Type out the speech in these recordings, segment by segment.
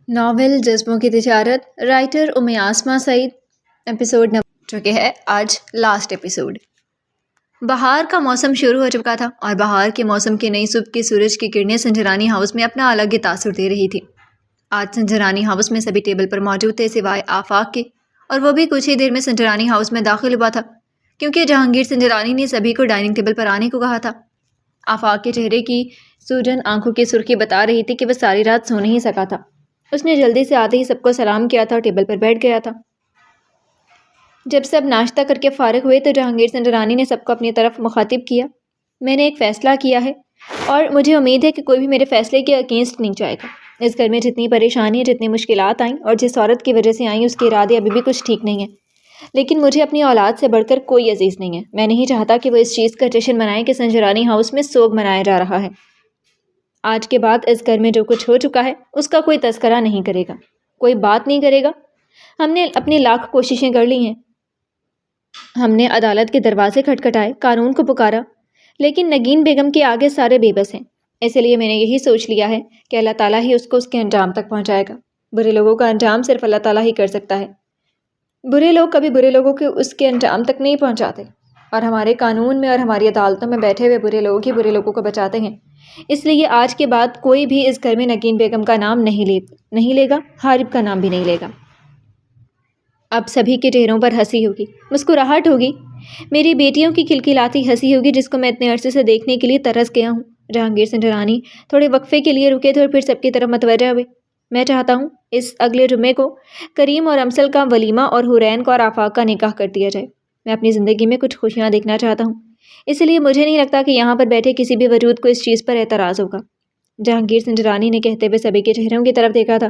Novel جذبوں کی تجارت، writer Asma سعید، episode number جو کہ ہے آج لاسٹ ایپیسوڈ۔ بہار کا موسم شروع ہو چکا تھا اور بہار کے موسم کی نئی صبح کی سورج کی کرنیں سنجرانی ہاؤس میں اپنا الگ ہی تاثر دے رہی تھی۔ آج سنجرانی ہاؤس میں سبھی ٹیبل پر موجود تھے سوائے آفاق کے، اور وہ بھی کچھ ہی دیر میں سنجرانی ہاؤس میں داخل ہوا تھا کیونکہ جہانگیر سنجرانی نے سبھی کو ڈائننگ ٹیبل پر آنے کو کہا تھا۔ آفاق کے چہرے کی سوجن آنکھوں کی سرخی بتا رہی تھی کہ وہ ساری رات سو نہیں سکا تھا۔ اس نے جلدی سے آتے ہی سب کو سلام کیا تھا اور ٹیبل پر بیٹھ گیا تھا۔ جب سب ناشتہ کر کے فارغ ہوئے تو جہانگیر سنجرانی نے سب کو اپنی طرف مخاطب کیا۔ میں نے ایک فیصلہ کیا ہے اور مجھے امید ہے کہ کوئی بھی میرے فیصلے کے اگینسٹ نہیں جائے گا۔ اس گھر میں جتنی پریشانیاں، جتنی مشکلات آئیں اور جس عورت کی وجہ سے آئیں، اس کے ارادے ابھی بھی کچھ ٹھیک نہیں ہیں، لیکن مجھے اپنی اولاد سے بڑھ کر کوئی عزیز نہیں ہے۔ میں نہیں چاہتا کہ وہ اس چیز کا جشن منائے کہ سنجرانی ہاؤس میں سوگ منایا جا رہا ہے۔ آج کے بعد اس گھر میں جو کچھ ہو چکا ہے اس کا کوئی تذکرہ نہیں کرے گا، کوئی بات نہیں کرے گا۔ ہم نے اپنی لاکھ کوششیں کر لی ہیں، ہم نے عدالت کے دروازے کھٹکھٹائے، قانون کو پکارا، لیکن نگین بیگم کے آگے سارے بے بس ہیں۔ اس لیے میں نے یہی سوچ لیا ہے کہ اللہ تعالیٰ ہی اس کو اس کے انجام تک پہنچائے گا۔ برے لوگوں کا انجام صرف اللہ تعالیٰ ہی کر سکتا ہے۔ برے لوگ کبھی برے لوگوں کے اس کے انجام تک نہیں پہنچاتے، اور ہمارے قانون میں اور ہماری عدالتوں میں بیٹھے ہوئے برے لوگ ہی برے لوگوں کو بچاتے ہیں۔ اس لیے آج کے بعد کوئی بھی اس گھر میں نگین بیگم کا نام نہیں لے گا، حارب کا نام بھی نہیں لے گا۔ اب سبھی کے چہروں پر ہنسی ہوگی، مسکراہٹ ہوگی، میری بیٹیوں کی کھلکھلاتی ہنسی ہوگی جس کو میں اتنے عرصے سے دیکھنے کے لیے ترس گیا ہوں۔ جہانگیر سنجرانی تھوڑے وقفے کے لیے رکے تھے اور پھر سب کی طرف متوجہ ہوئے۔ میں چاہتا ہوں اس اگلے جمعے کو کریم اور امسل کا ولیمہ اور حورین کو اور آفاق کا نکاح کر دیا جائے۔ میں اپنی زندگی میں کچھ خوشیاں دیکھنا چاہتا ہوں، اس لیے مجھے نہیں لگتا کہ یہاں پر بیٹھے کسی بھی وجود کو اس چیز پر اعتراض ہوگا۔ جہانگیر سنجرانی نے کہتے ہوئے سبھی کے چہروں کی طرف دیکھا تھا،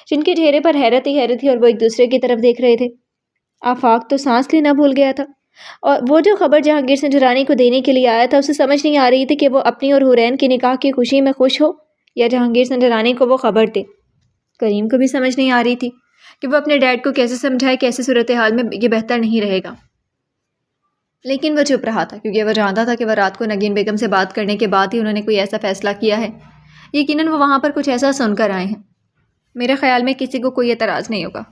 جن کے چہرے پر حیرت ہی حیرت تھی اور وہ ایک دوسرے کی طرف دیکھ رہے تھے۔ آفاق تو سانس لینا بھول گیا تھا، اور وہ جو خبر جہانگیر سنجرانی کو دینے کے لیے آیا تھا اسے سمجھ نہیں آ رہی تھی کہ وہ اپنی اور حورین کی نکاح کی خوشی میں خوش ہو یا جہانگیر سنجرانی کو وہ خبر دے۔ کریم کو بھی سمجھ نہیں آ رہی تھی کہ وہ اپنے ڈیڈ کو کیسے سمجھائے کہ ایسی صورتحال میں یہ بہتر نہیں رہے گا، لیکن وہ چپ رہا تھا کیونکہ وہ جانتا تھا کہ وہ رات کو نگین بیگم سے بات کرنے کے بعد ہی انہوں نے کوئی ایسا فیصلہ کیا ہے۔ یقیناً وہ وہاں پر کچھ ایسا سن کر آئے ہیں۔ میرے خیال میں کسی کو کوئی اعتراض نہیں ہوگا۔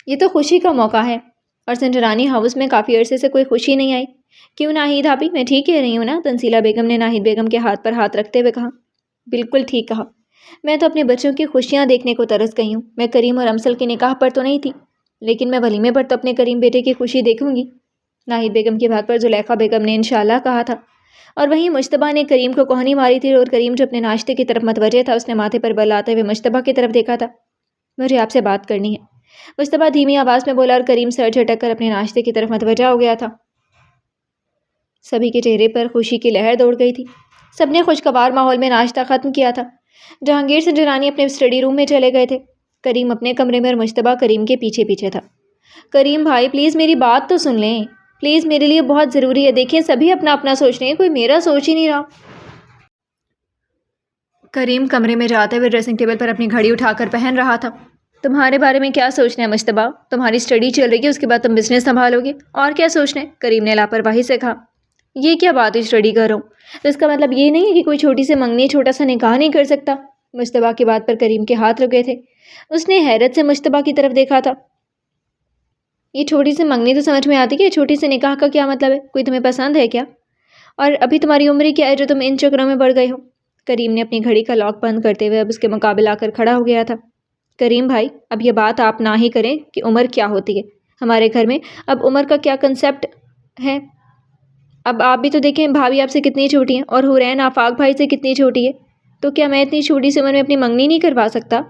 یہ تو خوشی کا موقع ہے، اور سنجرانی ہاؤس میں کافی عرصے سے کوئی خوشی نہیں آئی۔ کیوں ناہید بھابھی، میں ٹھیک کہہ رہی ہوں نا؟ تنزیلہ بیگم نے ناہید بیگم کے ہاتھ پر ہاتھ رکھتے ہوئے کہا۔ بالکل ٹھیک کہا، میں تو اپنے بچوں کی خوشیاں دیکھنے کو ترس گئی ہوں۔ میں کریم اور امسل کے نکاح پر تو نہیں تھی، لیکن میں ولیمے پر تو اپنے کریم بیٹے کی خوشی دیکھوں گی۔ ناہید بیگم کی بات پر زلیخا بیگم نے انشاءاللہ کہا تھا، اور وہیں مشتبہ نے کریم کو کوہنی ماری تھی، اور کریم جو اپنے ناشتے کی طرف متوجہ تھا اس نے ماتھے پر بل لاتے ہوئے مشتبہ کی طرف دیکھا تھا۔ مجھے آپ سے بات کرنی ہے، مشتبہ دھیمی آواز میں بولا، اور کریم سر جھٹک کر اپنے ناشتے کی طرف متوجہ ہو گیا تھا۔ سبھی کے چہرے پر خوشی کی لہر دوڑ گئی تھی۔ سب نے خوشگوار ماحول میں ناشتہ ختم کیا تھا۔ جہانگیر سنجرانی اپنے اسٹڈی روم میں چلے گئے تھے، کریم اپنے کمرے میں، اور مشتبہ کریم کے پیچھے پیچھے تھا۔ کریم بھائی پلیز میری بات تو سن لیں، پلیز، میرے لیے بہت ضروری ہے۔ دیکھیں سبھی اپنا اپنا سوچ رہے ہیں، کوئی میرا سوچ ہی نہیں رہا۔ کریم کمرے میں جاتے ہوئے ڈریسنگ ٹیبل پر اپنی گھڑی اٹھا کر پہن رہا تھا۔ تمہارے بارے میں کیا سوچنا ہے مشتبہ؟ تمہاری اسٹڈی چل رہی ہے، اس کے بعد تم بزنس سنبھالو گے، اور کیا سوچنا ہے؟ کریم نے لاپرواہی سے کہا۔ یہ کیا بات ہے، اسٹڈی کر رہا ہوں تو اس کا مطلب یہ نہیں ہے کہ کوئی چھوٹی سی منگنی چھوٹا سا نکاح نہیں کر سکتا؟ مشتبہ کی بات پر کریم کے ہاتھ رک گئے تھے۔ اس نے حیرت سے مشتبہ کی طرف دیکھا تھا۔ یہ چھوٹی سی منگنی تو سمجھ میں آتی ہے، چھوٹی سی نکاح کا کیا مطلب ہے؟ کوئی تمہیں پسند ہے کیا؟ اور ابھی تمہاری عمر کیا ہے جو تم ان چکروں میں پڑ گئے ہو؟ کریم نے اپنی گھڑی کا لاک بند کرتے ہوئے اب اس کے مقابل آ کر کھڑا ہو گیا تھا۔ کریم بھائی، اب یہ بات آپ نہ ہی کریں کہ عمر کیا ہوتی ہے۔ ہمارے گھر میں اب عمر کا کیا کنسیپٹ ہے؟ اب آپ بھی تو دیکھیں، بھابھی آپ سے کتنی چھوٹی ہیں، اور حورین آفاق بھائی سے کتنی چھوٹی ہے، تو کیا میں اتنی چھوٹی سی عمر میں اپنی منگنی نہیں کروا سکتا؟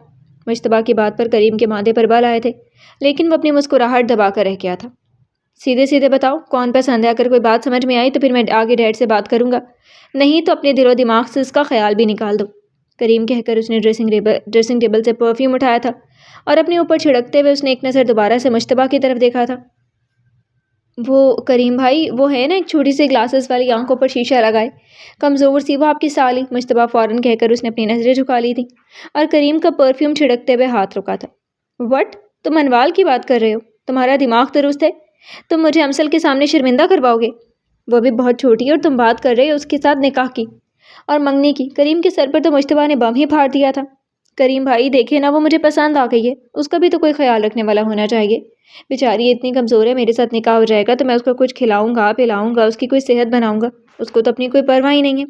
مشتبہ کی بات پر کریم کے ماتھے پر بال آئے تھے، لیکن وہ اپنی مسکراہٹ دبا کر رہ گیا تھا۔ سیدھے سیدھے بتاؤ کون پسند ہے، اگر کوئی بات سمجھ میں آئی تو پھر میں آگے ڈیڈ سے بات کروں گا، نہیں تو اپنے دل و دماغ سے اس کا خیال بھی نکال دو۔ کریم کہہ کر اس نے ڈریسنگ ٹیبل سے پرفیوم اٹھایا تھا، اور اپنے اوپر چھڑکتے ہوئے اس نے ایک نظر دوبارہ سے مشتبہ کی طرف دیکھا تھا۔ وہ کریم بھائی، وہ ہے نا ایک چھوٹی سی گلاسز والی، آنکھوں پر شیشہ لگائے، کمزور سی، وہ آپ کی سالی؟ مشتبہ فوراً کہہ کر اس نے اپنی نظریں جھکا لی تھیں اور کریم کا پرفیوم چھڑکتے ہوئے ہاتھ رکا تھا۔ وٹ؟ تم انوال کی بات کر رہے ہو؟ تمہارا دماغ درست ہے؟ تم مجھے امسل کے سامنے شرمندہ کرواؤ گے؟ وہ بھی بہت چھوٹی ہے اور تم بات کر رہے ہو اس کے ساتھ نکاح کی اور منگنی کی۔ کریم کے سر پر تو مشتبہ نے بم ہی پھاڑ دیا تھا۔ کریم بھائی دیکھے نا، وہ مجھے پسند آ گئی ہے، اس کا بھی تو کوئی خیال رکھنے والا ہونا چاہیے. بیچاری اتنی کمزور ہے، میرے ساتھ نکاح ہو جائے گا تو میں اس کو کچھ کھلاؤں گا پلاؤں گا، اس کی کوئی صحت بناؤں گا، اس کو تو اپنی کوئی پرواہ ہی نہیں ہے.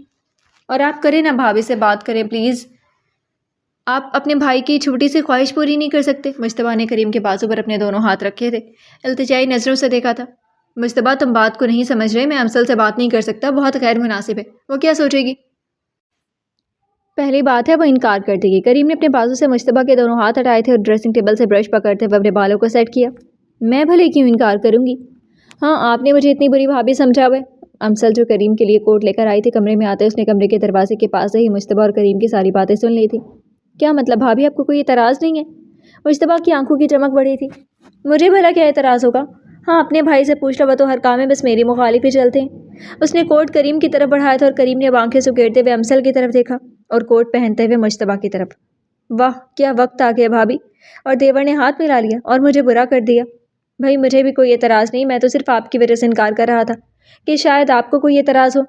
اور آپ کریں نا، بھابھی سے بات کریں پلیز. آپ اپنے بھائی کی چھوٹی سی خواہش پوری نہیں کر سکتے؟ مجتبیٰ نے کریم کے بازو پر اپنے دونوں ہاتھ رکھے تھے، التجائی نظروں سے دیکھا تھا. مجتبیٰ تم بات کو نہیں سمجھ رہے، میں امسل سے بات نہیں کر سکتا، بہت غیر مناسب ہے. وہ کیا سوچے گی؟ پہلی بات ہے وہ انکار کر دے گی. کریم نے اپنے بازو سے مجتبیٰ کے دونوں ہاتھ ہٹائے تھے اور ڈریسنگ ٹیبل سے برش پکڑتے ہوئے اپنے بالوں کو سیٹ کیا. میں بھلے کیوں انکار کروں گی؟ ہاں، آپ نے مجھے اتنی بری بھابھی سمجھا ہوا ہے. امسل جو کریم کے لیے کوٹ لے کر آئی تھی، کمرے میں آتے اس نے کمرے کے دروازے کے پاس سے ہی مجتبیٰ اور کریم کی ساری باتیں سن لی تھی. کیا مطلب بھابھی، آپ کو کوئی اعتراض نہیں ہے؟ مجتبیٰ کی آنکھوں کی چمک بڑھی تھی. مجھے بھلا کیا اعتراض ہوگا؟ ہاں، اپنے بھائی سے پوچھ لو، وہ تو ہر کام میں بس میری مخالف ہی چلتے ہیں. اس نے کوٹ کریم کی طرف بڑھایا تھا اور کریم نے اب آنکھیں سکیڑتے ہوئے امسل کی طرف دیکھا اور کوٹ پہنتے ہوئے مجتبیٰ کی طرف. واہ، کیا وقت آ گیا بھابھی. اور دیور نے ہاتھ ملا لیا اور مجھے برا کر دیا. بھائی مجھے بھی کوئی اعتراض نہیں، میں تو صرف آپ کی وجہ سے انکار کر رہا تھا کہ شاید آپ کو کوئی اعتراض ہو.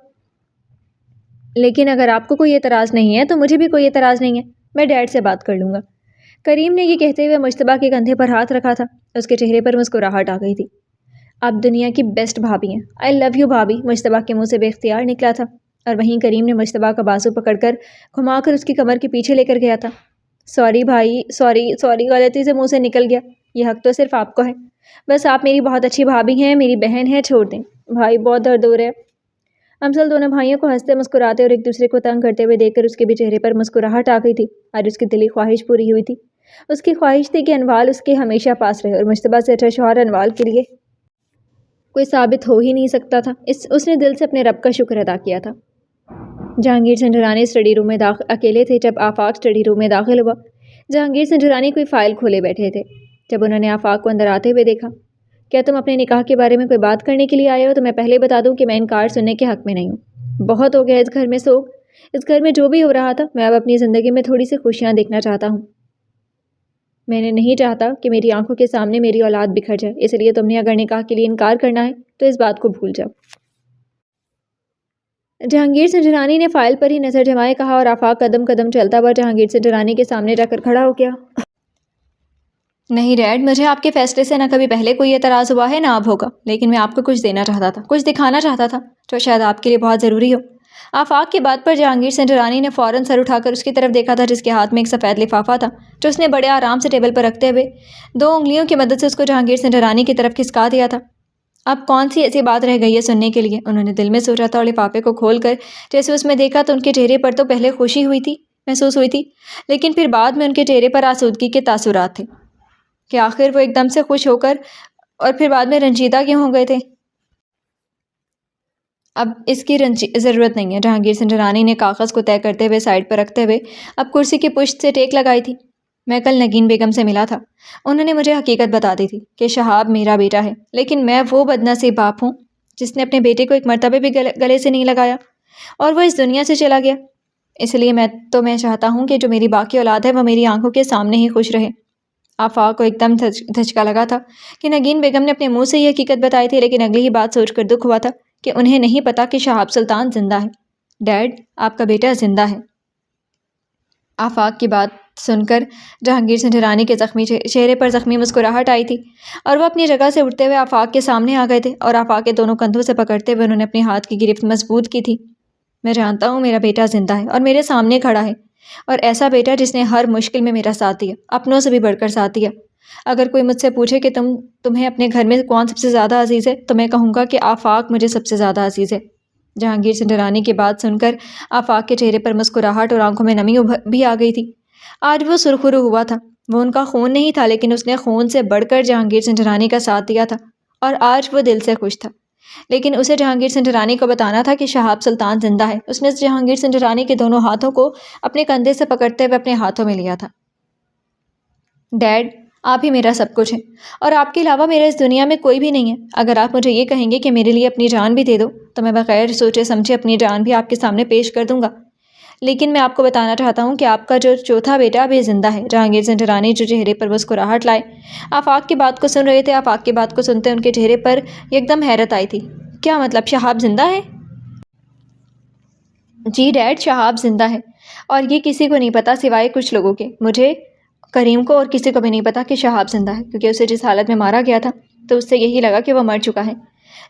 لیکن اگر آپ کو کوئی اعتراض نہیں ہے تو مجھے بھی کوئی اعتراض نہیں ہے، میں ڈیڈ سے بات کر لوں گا. کریم نے یہ کہتے ہوئے مجتبیٰ کے کندھے پر ہاتھ رکھا تھا. اس کے چہرے پر مسکراہٹ آ گئی تھی. آپ دنیا کی بیسٹ بھابھی ہیں. آئی لو یو بھابھی، مجتبیٰ کے منہ سے بے اختیار نکلا تھا. اور وہیں کریم نے مجتبیٰ کا بازو پکڑ کر گھما کر اس کی کمر کے پیچھے لے کر گیا تھا. سوری بھائی، سوری غلطی سے منہ سے نکل گیا. یہ حق تو صرف آپ کو ہے. بس آپ میری بہت اچھی بھابھی ہیں، میری بہن ہے، چھوڑ دیں. بھائی بہت درد ہو رہا ہے. امسل دونوں بھائیوں کو ہنستے مسکراتے اور ایک دوسرے کو تنگ کرتے ہوئے دیکھ کر اس کے بھی چہرے پر مسکراہٹ آ گئی تھی. آج اس کی دلی خواہش پوری ہوئی تھی. اس کی خواہش تھی کہ انوال اس کے ہمیشہ پاس رہے اور مجتبیٰ سے اچھا شوہر انوال کے لیے کوئی ثابت ہو ہی نہیں سکتا تھا. اس نے دل سے اپنے رب کا شکر ادا کیا تھا. جہانگیر سنجرانی اسٹڈی روم میں اکیلے تھے جب آفاق اسٹڈی روم میں داخل ہوا. جہانگیر سنجرانی کوئی فائل کھولے بیٹھے تھے. جب انہوں نے آفاق کو اندر آتے ہوئے دیکھا. کیا تم اپنے نکاح کے بارے میں کوئی بات کرنے کے لیے آئے ہو؟ تو میں پہلے بتا دوں کہ میں انکار سننے کے حق میں نہیں ہوں. بہت ہو گیا اس گھر میں سوگ. اس گھر میں جو بھی ہو رہا تھا، میں اب اپنی زندگی میں تھوڑی سی خوشیاں دیکھنا چاہتا ہوں. میں نے نہیں چاہتا کہ میری آنکھوں کے سامنے میری اولاد بکھر جائے، اس لیے تم نے اگر نکاح کے لیے انکار کرنا ہے تو اس بات کو بھول جاؤ. جہانگیر سنجرانی نے فائل پر ہی نظر جمائے کہا اور آفاق قدم قدم چلتا ہوا جہانگیر سنجرانی کے سامنے جا کر کھڑا ہو گیا. نہیں ڈیڈ، مجھے آپ کے فیصلے سے نہ کبھی پہلے کوئی اعتراض ہوا ہے نہ اب ہوگا، لیکن میں آپ کو کچھ دینا چاہتا تھا، کچھ دکھانا چاہتا تھا جو شاید آپ کے لیے بہت ضروری ہو. آفاق کی بات پر جہانگیر سنجرانی نے فوراً سر اٹھا کر اس کی طرف دیکھا تھا جس کے ہاتھ میں ایک سفید لفافہ تھا جو اس نے بڑے آرام سے ٹیبل پر رکھتے ہوئے 2 انگلیوں کی مدد سے اس کو جہانگیر سنجرانی کی طرف کھسکا دیا تھا. اب کون سی ایسی بات رہ گئی ہے سننے کے لیے؟ انہوں نے دل میں سوچا تھا اور لفافے کو کھول کر جیسے اس میں دیکھا تو ان کے چہرے پر تو پہلے خوشی محسوس ہوئی تھی، لیکن پھر بعد میں ان کے چہرے پر آسودگی کے تاثرات تھے کہ آخر وہ ایک دم سے خوش ہو کر اور پھر بعد میں رنجیدہ کیوں ہو گئے تھے. اب اس کی ضرورت نہیں ہے. جہانگیر سنجرانی نے کاغذ کو طے کرتے ہوئے سائڈ پر رکھتے ہوئے اب کرسی کی پشت سے ٹیک لگائی تھی. میں کل نگین بیگم سے ملا تھا. انہوں نے مجھے حقیقت بتا دی تھی کہ شہاب میرا بیٹا ہے، لیکن میں وہ بدنصیب باپ ہوں جس نے اپنے بیٹے کو ایک مرتبہ بھی گلے سے نہیں لگایا اور وہ اس دنیا سے چلا گیا. اس لیے میں چاہتا ہوں کہ جو میری باقی اولاد ہے وہ میری آنکھوں کے سامنے ہی خوش رہے. آفاق کو ایک دم دھچکا لگا تھا کہ نگین بیگم نے اپنے منہ سے یہ حقیقت بتائی تھی، لیکن اگلی ہی بات سوچ کر دکھ ہوا تھا کہ انہیں نہیں پتا کہ شہاب سلطان زندہ ہے. ڈیڈ، آپ کا بیٹا زندہ ہے. آفاق کی بات سن کر جہانگیر سنجرانی کے زخمی چہرے پر زخمی مسکراہٹ آئی تھی اور وہ اپنی جگہ سے اٹھتے ہوئے آفاق کے سامنے آ گئے تھے اور آفاق کے دونوں کندھوں سے پکڑتے ہوئے انہوں نے اپنے ہاتھ کی گرفت مضبوط کی تھی. میں جانتا ہوں میرا بیٹا زندہ ہے اور میرے سامنے کھڑا ہے، اور ایسا بیٹا جس نے ہر مشکل میں میرا ساتھ دیا، اپنوں سے بھی بڑھ کر ساتھ دیا. اگر کوئی مجھ سے پوچھے کہ تمہیں اپنے گھر میں کون سب سے زیادہ عزیز ہے تو میں کہوں گا کہ آفاق مجھے سب سے زیادہ عزیز ہے. جہانگیر سنجرانی کی بات سن کر آفاق کے چہرے پر مسکراہٹ اور آنکھوں میں نمی بھی آ گئی تھی. آج وہ سرخرو ہوا تھا. وہ ان کا خون نہیں تھا، لیکن اس نے خون سے بڑھ کر جہانگیر سنجرانی کا ساتھ دیا تھا اور آج وہ دل سے خوش تھا. لیکن اسے جہانگیر سنجرانی کو بتانا تھا کہ شہاب سلطان زندہ ہے. اس نے جہانگیر سنجرانی کے دونوں ہاتھوں کو اپنے کندھے سے پکڑتے ہوئے اپنے ہاتھوں میں لیا تھا. ڈیڈ، آپ ہی میرا سب کچھ ہیں اور آپ کے علاوہ میرا اس دنیا میں کوئی بھی نہیں ہے. اگر آپ مجھے یہ کہیں گے کہ میرے لیے اپنی جان بھی دے دو تو میں بغیر سوچے سمجھے اپنی جان بھی آپ کے سامنے پیش کر دوں گا. لیکن میں آپ کو بتانا چاہتا ہوں کہ آپ کا جو چوتھا بیٹا بھی زندہ ہے. جہانگیر سنجرانی جو چہرے پر مسکراہٹ لائے آفاق کی بات کو سن رہے تھے. آفاق کی بات کو سنتے ان کے چہرے پر ایک دم حیرت آئی تھی. کیا مطلب؟ شہاب زندہ ہے؟ جی ڈیڈ، شہاب زندہ ہے. اور یہ کسی کو نہیں پتا سوائے کچھ لوگوں کے، مجھے، کریم کو، اور کسی کو بھی نہیں پتا کہ شہاب زندہ ہے، کیونکہ اسے جس حالت میں مارا گیا تھا تو اس سے یہی لگا کہ وہ مر چکا ہے۔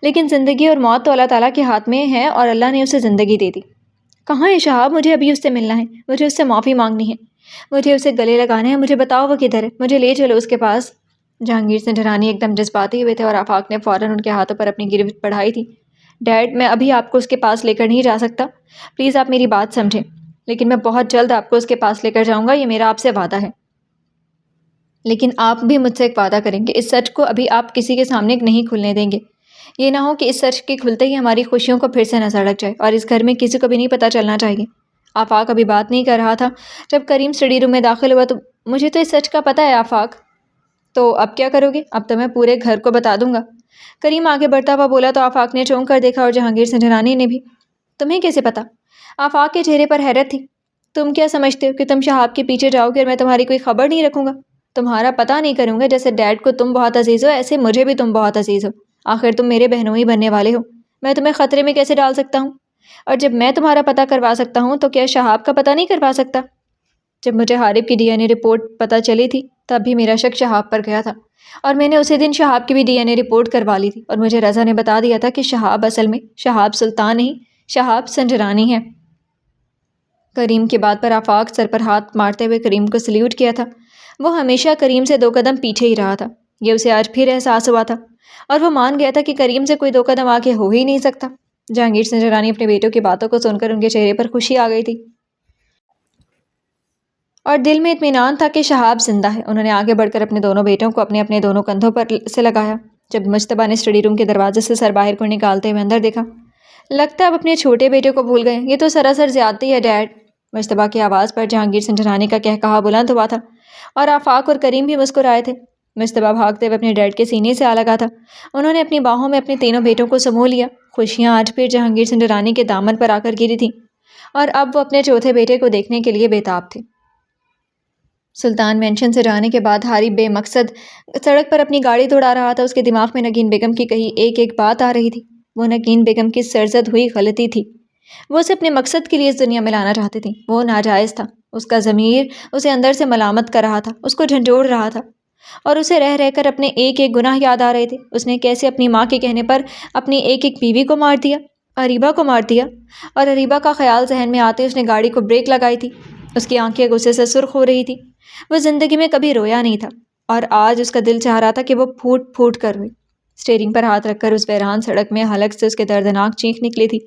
لیکن زندگی اور موت تو اللہ تعالیٰ کے ہاتھ میں ہے، اور اللہ نے اسے زندگی دے دی۔ کہاں ہے شہاب؟ مجھے ابھی اس سے ملنا ہے، مجھے اس سے معافی مانگنی ہے، مجھے اسے گلے لگانا ہے، مجھے بتاؤ وہ کدھر ہے، مجھے لے چلو اس کے پاس۔ جہانگیر سنجرانی ایک دم جذباتی ہوئے تھے اور آفاق نے فوراً ان کے ہاتھوں پر اپنی گرفت بڑھائی تھی۔ ڈیڈ، میں ابھی آپ کو اس کے پاس لے کر نہیں جا سکتا، پلیز آپ میری بات سمجھیں، لیکن میں بہت جلد آپ کو اس کے پاس لے کر جاؤں گا، یہ میرا آپ سے وعدہ ہے۔ لیکن آپ بھی مجھ سے ایک وعدہ کریں گے، اس سچ کو ابھی آپ کسی کے سامنے نہیں کھلنے دیں گے۔ یہ نہ ہو کہ اس سچ کے کھلتے ہی ہماری خوشیوں کو پھر سے نظر لگ جائے، اور اس گھر میں کسی کو بھی نہیں پتہ چلنا چاہیے۔ آفاق ابھی بات نہیں کر رہا تھا جب کریم اسٹڈی روم میں داخل ہوا تو مجھے تو اس سچ کا پتہ ہے آفاق۔ تو اب کیا کرو گے؟ اب تو میں پورے گھر کو بتا دوں گا۔ کریم آگے بڑھتا ہوا بولا تو آفاق نے چونک کر دیکھا، اور جہانگیر سنجرانی نے بھی۔ تمہیں کیسے پتا؟ آفاق کے چہرے پر حیرت تھی۔ تم کیا سمجھتے ہو کہ تم شہاب کے پیچھے جاؤ گے اور میں تمہاری کوئی خبر نہیں رکھوں گا؟ تمہارا پتہ نہیں کروں گا، جیسے ڈیڈ کو تم بہت عزیز ہو ایسے مجھے بھی تم بہت عزیز ہو، آخر تم میرے بہنوں ہی بننے والے ہو، میں تمہیں خطرے میں کیسے ڈال سکتا ہوں؟ اور جب میں تمہارا پتہ کروا سکتا ہوں تو کیا شہاب کا پتہ نہیں کروا سکتا؟ جب مجھے حارب کی ڈی این اے رپورٹ پتہ چلی تھی تب بھی میرا شک شہاب پر گیا تھا، اور میں نے اسی دن شہاب کی بھی ڈی این اے رپورٹ کروا لی تھی، اور مجھے رضا نے بتا دیا تھا کہ شہاب اصل میں شہاب سلطان نہیں، شہاب سنجرانی ہے۔ کریم کی بات پر آفاق سر پر ہاتھ مارتے ہوئے کریم کو سلیوٹ کیا تھا۔ وہ ہمیشہ کریم سے 2 قدم پیچھے ہی رہا تھا، یہ اسے آج پھر احساس ہوا تھا، اور وہ مان گیا تھا کہ کریم سے کوئی 2 قدم آگے ہو ہی نہیں سکتا۔ جہانگیر سنجرانی اپنے بیٹوں کی باتوں کو سن کر ان کے چہرے پر خوشی آ گئی تھی، اور دل میں اطمینان تھا کہ شہاب زندہ ہے۔ انہوں نے آگے بڑھ کر اپنے دونوں بیٹوں کو اپنے اپنے دونوں کندھوں پر سے لگایا۔ جب مجتبیٰ نے اسٹڈی روم کے دروازے سے سر باہر کو نکالتے ہوئے اندر دیکھا، لگتا ہے اب اپنے چھوٹے بیٹے کو بھول گئے، یہ تو سراسر زیادتی ہے ڈیڈ۔ مجتبیٰ کی آواز پر جہانگیر سنجرانی کا کہا بلند ہوا تھا، اور آفاق اور کریم بھی مسکرائے تھے۔ مجتبیٰ بھاگتے ہوئے اپنے ڈیڈ کے سینے سے آ لگا تھا، انہوں نے اپنی باہوں میں اپنے تینوں بیٹوں کو سمو لیا۔ خوشیاں آج پھر جہانگیر سنجرانی کے دامن پر آ کر گری تھیں، اور اب وہ اپنے چوتھے بیٹے کو دیکھنے کے لیے بےتاب تھے۔ سلطان مینشن سے جانے کے بعد حارب بے مقصد سڑک پر اپنی گاڑی دوڑا رہا تھا۔ اس کے دماغ میں نگین بیگم کی کہی ایک بات آ رہی تھی، وہ نگین بیگم کی سرزد ہوئی غلطی تھی۔ وہ اسے اپنے مقصد کے لیے اس دنیا میں لانا چاہتی تھی، وہ ناجائز تھا۔ اس کا ضمیر اسے اندر سے ملامت کر رہا تھا، اس کو جھنجھوڑ رہا تھا، اور اسے رہ رہ کر اپنے ایک گناہ یاد آ رہے تھے۔ اس نے کیسے اپنی ماں کے کہنے پر اپنی ایک بیوی کو مار دیا، اریبہ کو مار دیا، اور اریبہ کا خیال ذہن میں آتے اس نے گاڑی کو بریک لگائی تھی۔ اس کی آنکھیں غصے سے سرخ ہو رہی تھی، وہ زندگی میں کبھی رویا نہیں تھا، اور آج اس کا دل چاہ رہا تھا کہ وہ پھوٹ پھوٹ کر روئے۔ اسٹیئرنگ پر ہاتھ رکھ کر اس ویران سڑک میں حلق سے اس کے دردناک چینخ نکلی تھی،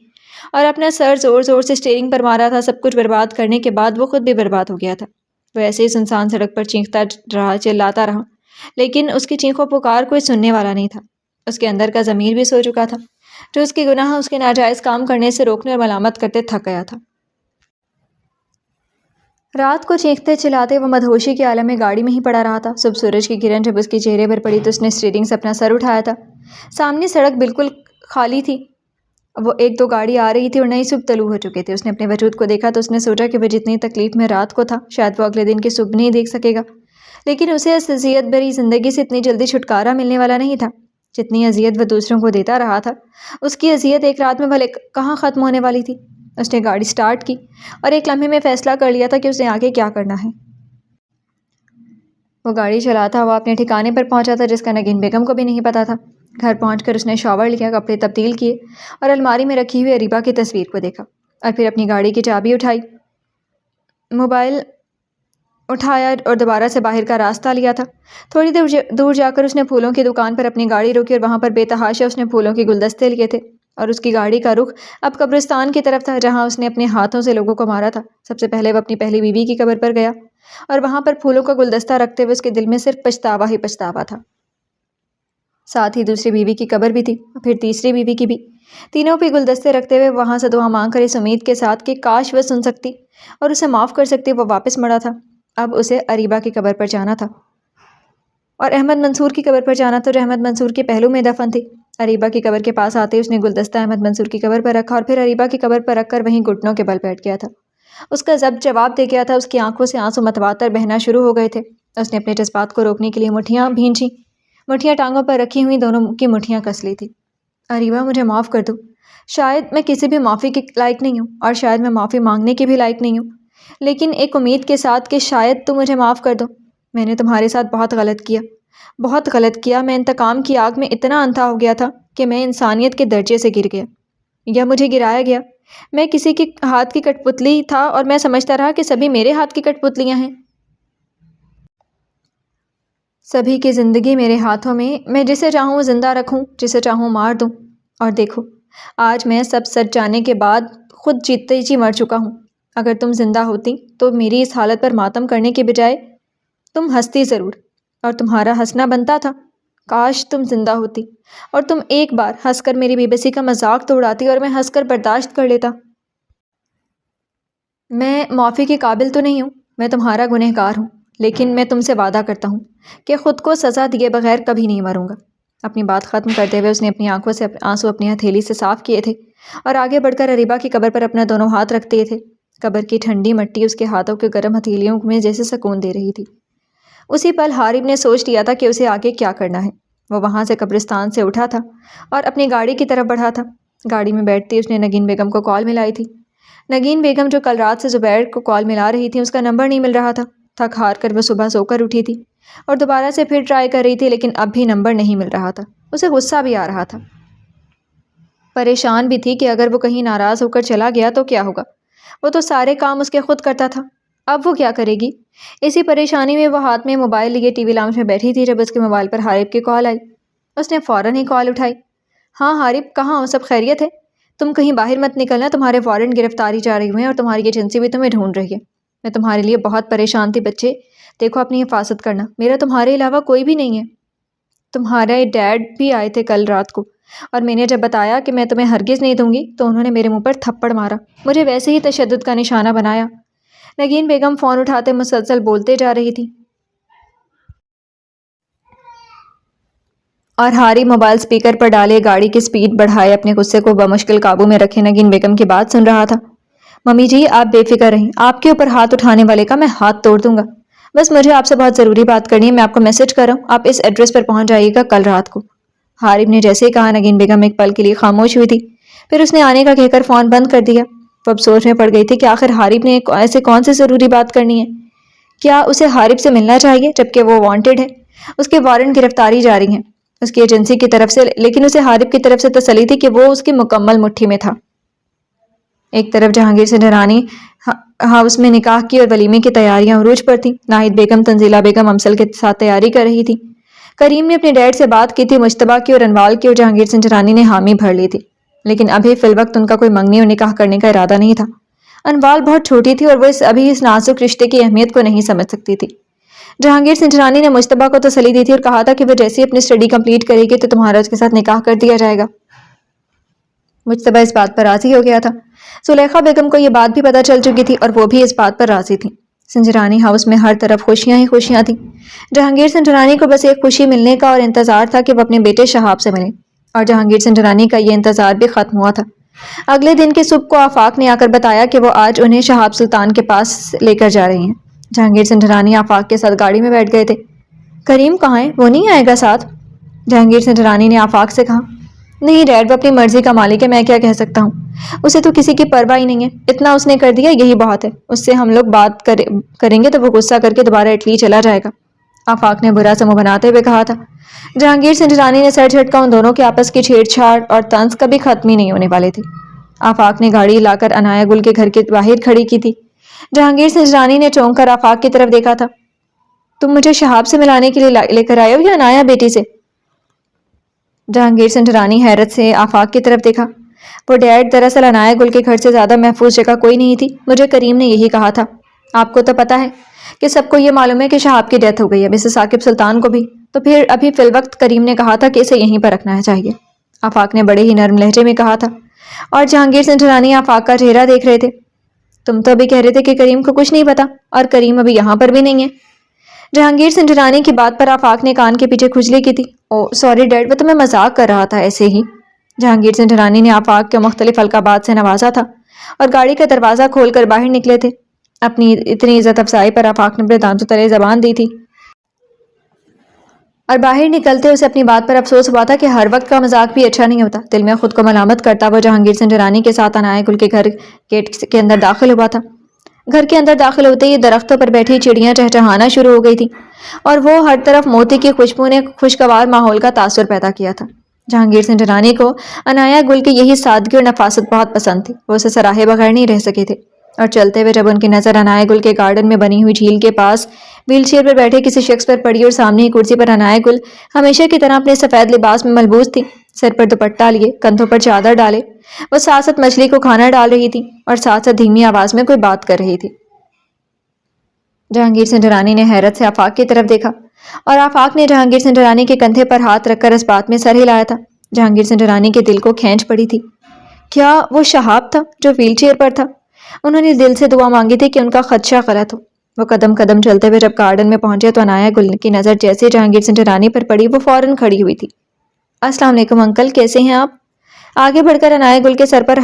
اور اپنا سر زور زور سے اسٹیئرنگ پر مارا تھا۔ سب کچھ برباد کرنے کے بعد وہ خود بھی برباد ہو گیا تھا۔ وہ ایسے ہی سنسان سڑک پر چینختا رہا، چلاتا رہا، لیکن اس کی چیخ و پکار کوئی سننے والا نہیں تھا۔ اس کے اندر کا ضمیر بھی سو چکا تھا، جو اس کے گناہ اس کے ناجائز کام کرنے سے روکنے اور ملامت کرتے تھک گیا تھا۔ رات کو چیختے چلاتے وہ مدہوشی کے عالم میں گاڑی میں ہی پڑا رہا تھا۔ صبح سورج کی کرن جب اس کے چہرے پر پڑی تو اس نے اسٹیئرنگ سے اپنا سر اٹھایا تھا۔ سامنے سڑک بالکل خالی تھی، وہ 1-2 گاڑی آ رہی تھی اور نئی صبح طلوع ہو چکے تھے۔ اس نے اپنے وجود کو دیکھا تو اس نے سوچا کہ وہ جتنی تکلیف میں رات کو تھا شاید وہ اگلے دن کی صبح نہیں دیکھ سکے گا، لیکن اسے اس اذیت بھری زندگی سے اتنی جلدی چھٹکارا ملنے والا نہیں تھا۔ جتنی اذیت وہ دوسروں کو دیتا رہا تھا، اس کی اذیت ایک رات میں بھلے کہاں ختم ہونے والی تھی۔ اس نے گاڑی سٹارٹ کی اور ایک لمحے میں فیصلہ کر لیا تھا کہ اس نے آگے کیا کرنا ہے۔ وہ گاڑی چلاتا ہوا اپنے ٹھکانے پر پہنچا تھا، جس کا نگین بیگم کو بھی نہیں پتا تھا۔ گھر پہنچ کر اس نے شاور لیا، کپڑے تبدیل کیے اور الماری میں رکھی ہوئی اریبہ کی تصویر کو دیکھا، اور پھر اپنی گاڑی کی چابی اٹھائی، موبائل اٹھایا اور دوبارہ سے باہر کا راستہ لیا تھا۔ تھوڑی دور جا کر اس نے پھولوں کی دکان پر اپنی گاڑی روکی، اور وہاں پر بے تحاشا اس نے پھولوں کے گلدستے لیے تھے، اور اس کی گاڑی کا رخ اب قبرستان کی طرف تھا جہاں اس نے اپنے ہاتھوں سے لوگوں کو مارا تھا۔ سب سے پہلے وہ اپنی پہلی بیوی کی قبر پر گیا، اور وہاں پر پھولوں کا گلدستہ رکھتے ہوئے اس کے دل میں صرف پچھتاوا ہی پچھتاوا تھا۔ ساتھ ہی دوسری بیوی کی قبر بھی تھی، پھر تیسری بیوی کی بھی۔ تینوں پہ گلدستے رکھتے ہوئے وہاں سے دعا مانگ کر اس امید کے ساتھ کہ کاش وہ سن سکتی اور اسے معاف کر سکتی، وہ واپس مڑا تھا۔ اب اسے اریبہ کی قبر پر جانا تھا، اور احمد منصور کی قبر پر جانا تھا جو احمد منصور کے پہلو میں دفن تھی۔ اریبہ کی قبر کے پاس آتے اس نے گلدستہ احمد منصور کی قبر پر رکھا، اور پھر اریبہ کی قبر پر رکھ کر وہیں گھٹنوں کے بل بیٹھ گیا تھا۔ اس کا ضبط جواب دے گیا تھا، اس کی آنکھوں سے آنسو متواتر بہنا شروع ہو گئے تھے۔ اس نے اپنے جذبات کو روکنے کے لیے مٹھیاں بھینچیں، مٹھیاں ٹانگوں پر رکھی ہوئی دونوں کی مٹھیاں کس لی تھی۔ اریبہ، مجھے معاف کر دو، شاید میں کسی بھی معافی کے لائق نہیں ہوں، اور شاید میں معافی مانگنے کی بھی لائق نہیں ہوں۔ لیکن ایک امید کے ساتھ کہ شاید تم مجھے معاف کر دو۔ میں نے تمہارے ساتھ بہت غلط کیا، بہت غلط کیا۔ میں انتقام کی آگ میں اتنا اندھا ہو گیا تھا کہ میں انسانیت کے درجے سے گر گیا، یا مجھے گرایا گیا۔ میں کسی کے ہاتھ کی کٹ پتلی تھا اور میں سمجھتا رہا کہ سبھی میرے ہاتھ کی کٹ پتلیاں ہیں۔ سبھی کی زندگی میرے ہاتھوں میں جسے چاہوں زندہ رکھوں، جسے چاہوں مار دوں۔ اور دیکھو، آج میں سب سچ جاننے کے بعد خود جیتے جی مر چکا ہوں۔ اگر تم زندہ ہوتی تو میری اس حالت پر ماتم کرنے کے بجائے تم ہنستی ضرور، اور تمہارا ہنسنا بنتا تھا۔ کاش تم زندہ ہوتی اور تم ایک بار ہنس کر میری بے بسی کا مذاق تو اڑاتی اور میں ہنس کر برداشت کر لیتا۔ میں معافی کے قابل تو نہیں ہوں، میں تمہارا گنہگار ہوں، لیکن میں تم سے وعدہ کرتا ہوں کہ خود کو سزا دیے بغیر کبھی نہیں مروں گا۔ اپنی بات ختم کرتے ہوئے اس نے اپنی آنکھوں سے آنسو اپنی ہتھیلی سے صاف کیے تھے اور آگے بڑھ کر اریبہ کی قبر پر اپنا دونوں ہاتھ رکھ دیے تھے۔ قبر کی ٹھنڈی مٹی اس کے ہاتھوں کے گرم ہتھیلیوں میں جیسے سکون دے رہی تھی۔ اسی پل حارب نے سوچ لیا تھا کہ اسے آگے کیا کرنا ہے۔ وہ وہاں سے قبرستان سے اٹھا تھا اور اپنی گاڑی کی طرف بڑھا تھا۔ گاڑی میں بیٹھتی اس نے نگین بیگم کو کال ملائی تھی۔ نگین بیگم جو کل رات سے زبیر کو کال ملا رہی تھی، اس کا نمبر نہیں مل رہا تھا۔ تھک ہار کر وہ صبح سو کر اٹھی تھی اور دوبارہ سے پھر ٹرائی کر رہی تھی، لیکن اب بھی نمبر نہیں مل رہا تھا۔ اسے غصہ بھی آ رہا تھا، پریشان بھی تھی کہ اگر وہ کہیں ناراض ہو کر چلا گیا تو کیا ہوگا۔ وہ تو سارے کام اس کے خود کرتا تھا، اب وہ کیا کرے گی؟ اسی پریشانی میں وہ ہاتھ میں موبائل لیے ٹی وی لاؤنج میں بیٹھی تھی جب اس کے موبائل پر حارب کی کال آئی۔ اس نے فوراً ہی کال اٹھائی۔ ہاں حارب، کہاں ہو؟ سب خیریت ہے؟ تم کہیں باہر مت نکلنا، تمہارے وارنٹ گرفتاری جاری ہوئے ہیں اور تمہاری ایجنسی بھی تمہیں ڈھونڈ رہی ہے۔ میں تمہارے لیے بہت پریشان تھی بچے، دیکھو اپنی حفاظت کرنا، میرا تمہارے علاوہ کوئی بھی نہیں ہے۔ تمہارے ڈیڈ بھی آئے تھے کل رات کو اور میں نے جب بتایا کہ میں تمہیں ہرگز نہیں دوں گی تو انہوں نے میرے منہ پر تھپڑ مارا، مجھے ویسے ہی تشدد کا نشانہ بنایا۔ نگین بیگم فون اٹھاتے مسلسل بولتے جا رہی تھی اور حارب موبائل سپیکر پر ڈالے گاڑی کی سپیڈ بڑھائے اپنے غصے کو بمشکل قابو میں رکھے نگین بیگم کی بات سن رہا تھا۔ ممی جی آپ بے فکر رہیں، آپ کے اوپر ہاتھ اٹھانے والے کا میں ہاتھ توڑ دوں گا۔ بس مجھے آپ سے بہت ضروری بات کرنی ہے، میں آپ کو میسج کر رہا ہوں، آپ اس ایڈریس پر پہنچ جائیے گا کل رات کو۔ حارب نے جیسے ہی کہا نگین بیگم ایک پل کے لیے خاموش ہوئی تھی، پھر اس نے آنے کا کہہ کر فون بند کر دیا۔ وہ اب سوچ میں پڑ گئی تھی کہ آخر حارب نے ایسے کون سی ضروری بات کرنی ہے؟ کیا اسے حارب سے ملنا چاہیے جبکہ وہ وانٹڈ ہے؟ اس کے وارنٹ گرفتاری جاری ہیں اس کی ایجنسی کی طرف سے، لیکن اسے حارب کی طرف سے تسلی تھی کہ وہ اس کی مکمل مٹھی میں تھا۔ ایک طرف جہانگیر سنجرانی ہاؤس میں نکاح کی اور ولیمے کی تیاریاں عروج پر تھیں۔ ناہید بیگم تنزیلہ بیگم امسل کے ساتھ تیاری کر رہی تھی۔ کریم نے اپنے ڈیڈ سے بات کی تھی، مجتبیٰ کی اور انوال کی، اور جہانگیر سنجرانی نے حامی بھر لی تھی، لیکن ابھی فی الوقت ان کا کوئی منگنی اور نکاح کرنے کا ارادہ نہیں تھا۔ انوال بہت چھوٹی تھی اور وہ ابھی اس نازک رشتے کی اہمیت کو نہیں سمجھ سکتی تھی۔ جہانگیر سنجرانی نے مجتبیٰ کو تسلی دی تھی اور کہا تھا کہ وہ جیسے ہی اپنی اسٹڈی کمپلیٹ کرے گی تو تمہارا اس کے ساتھ نکاح کر دیا جائے گا۔ مجتبیٰ اس بات پر راضی ہو گیا تھا۔ زلیخا بیگم کو یہ بات بھی پتہ چل چکی تھی اور وہ بھی اس بات پر راضی تھی۔ سنجرانی ہاؤس میں ہر طرف خوشیاں ہی خوشیاں تھیں۔ جہانگیر سنجرانی کو بس ایک خوشی ملنے کا اور انتظار تھا کہ وہ اپنے بیٹے شہاب سے ملے، اور جہانگیر سنجرانی کا یہ انتظار بھی ختم ہوا تھا۔ اگلے دن کی صبح کو آفاق نے آ کر بتایا کہ وہ آج انہیں شہاب سلطان کے پاس لے کر جا رہی ہیں۔ جہانگیر سنجرانی آفاق کے ساتھ گاڑی میں بیٹھ گئے تھے۔ کریم کہاں ہے؟ وہ نہیں آئے گا ساتھ؟ جہانگیر سنجرانی نے آفاق سے کہا۔ نہیں ڈیڈ، وہ اپنی مرضی کا مالک ہے، میں کیا کہہ سکتا ہوں؟ اسے تو کسی کی پرواہ ہی نہیں ہے، اتنا اس نے کر دیا یہی بہت ہے۔ اس سے ہم لوگ بات کریں گے تو وہ غصہ کر کے دوبارہ اٹلی چلا جائے گا، آفاق نے برا سا منہ بناتے ہوئے کہا تھا۔ جہانگیر سنجرانی نے سر جھٹکا، ان دونوں کے آپس کی چھیڑ چھاڑ اور طنز کبھی ختم ہی نہیں ہونے والے تھے۔ آفاق نے گاڑی لا کر عنایا گل کے گھر کے باہر کھڑی کی تھی۔ جہانگیر سنجرانی نے چونک کر آفاق کی طرف دیکھا تھا۔ تم مجھے شہاب سے ملانے کے لیے لے کر آئے ہو یا عنایا بیٹی سے؟ جہانگیر سنجرانی حیرت سے آفاق کی طرف دیکھا۔ وہ ڈیڈ، دراصل عنایا گل کے گھر سے زیادہ محفوظ جگہ کوئی نہیں تھی، مجھے کریم نے یہی کہا تھا۔ آپ کو تو پتہ ہے کہ سب کو یہ معلوم ہے کہ شہاب کی ڈیتھ ہو گئی ہے، مسز ثاقب سلطان کو بھی، تو پھر ابھی فی الوقت کریم نے کہا تھا کہ اسے یہیں پر رکھنا چاہیے، آفاق نے بڑے ہی نرم لہجے میں کہا تھا، اور جہانگیر سنجرانی آفاق کا چہرہ دیکھ رہے تھے۔ تم تو ابھی کہہ رہے تھے کہ کریم کو کچھ نہیں پتا، اور کریم ابھی یہاں پر بھی نہیں ہے۔ جہانگیر سنجرانی کی بات پر آفاق نے کان کے پیچھے کھجلی کی تھی۔ او سوری ڈیڈ، وہ تو میں مذاق کر رہا تھا ایسے ہی۔ جہانگیر سنجرانی نے آفاق کے مختلف القابات سے نوازا تھا اور گاڑی کا دروازہ کھول کر باہر نکلے تھے۔ اپنی اتنی عزت افزائی پر آفاق نے اپنے دانتوں تلے زبان دی تھی اور باہر نکلتے اسے اپنی بات پر افسوس ہوا تھا کہ ہر وقت کا مذاق بھی اچھا نہیں ہوتا۔ دل میں خود کو ملامت کرتا وہ جہانگیر سنجرانی کے ساتھ عنایا گل کے گھر گیٹ کے اندر داخل ہوا تھا۔ گھر کے اندر داخل ہوتے ہی درختوں پر بیٹھی چڑیاں چہچہانا شروع ہو گئی تھی اور وہ ہر طرف موتی کی خوشبو نے خوشگوار ماحول کا تاثر پیدا کیا تھا۔ جہانگیر سنگھ رانی کو عنایا گل کی یہی سادگی اور نفاست بہت پسند تھی۔ وہ اسے سراہے بغیر نہیں رہ سکے تھے، اور چلتے ہوئے جب ان کی نظر عنایا گل کے گارڈن میں بنی ہوئی جھیل کے پاس ویل چیئر پر بیٹھے کسی شخص پر پڑی اور سامنے ہی کرسی پر عنایا گل ہمیشہ کی طرح اپنے سفید لباس میں ملبوس تھی، سر پر دوپٹہ لیے، کندھوں پر چادر ڈالے، وہ ساتھ ساتھ مچھلی کو کھانا ڈال رہی تھی اور ساتھ ساتھ دھیمی آواز میں کوئی بات کر رہی تھی۔ جہانگیر سنگھ رانی نے حیرت سے آفاق کی طرف دیکھا اور آفاق نے جہانگیر سنگھ رانی کے کندھے پر ہاتھ رکھ کر اس بات میں سر ہلایا تھا۔ جہانگیر سنگھ رانی کے دل کو کھینچ پڑی تھی۔ کیا وہ شہاب تھا جو ویل چیئر پر تھا؟ انہوں نے دل سے دعا مانگی تھی کہ ان کا خدشہ غلط ہو۔ وہ قدم قدم چلتے ہوئے جب گارڈن میں پہنچے تو عنایا گل کی نظر جیسے جہانگیر سنگھ رانی پر پڑی وہ فوراً کھڑی ہوئی تھی۔ السلام علیکم انکل، کیسے ہیں آپ؟ آگے بڑھ کر عنایا گل کے سر پر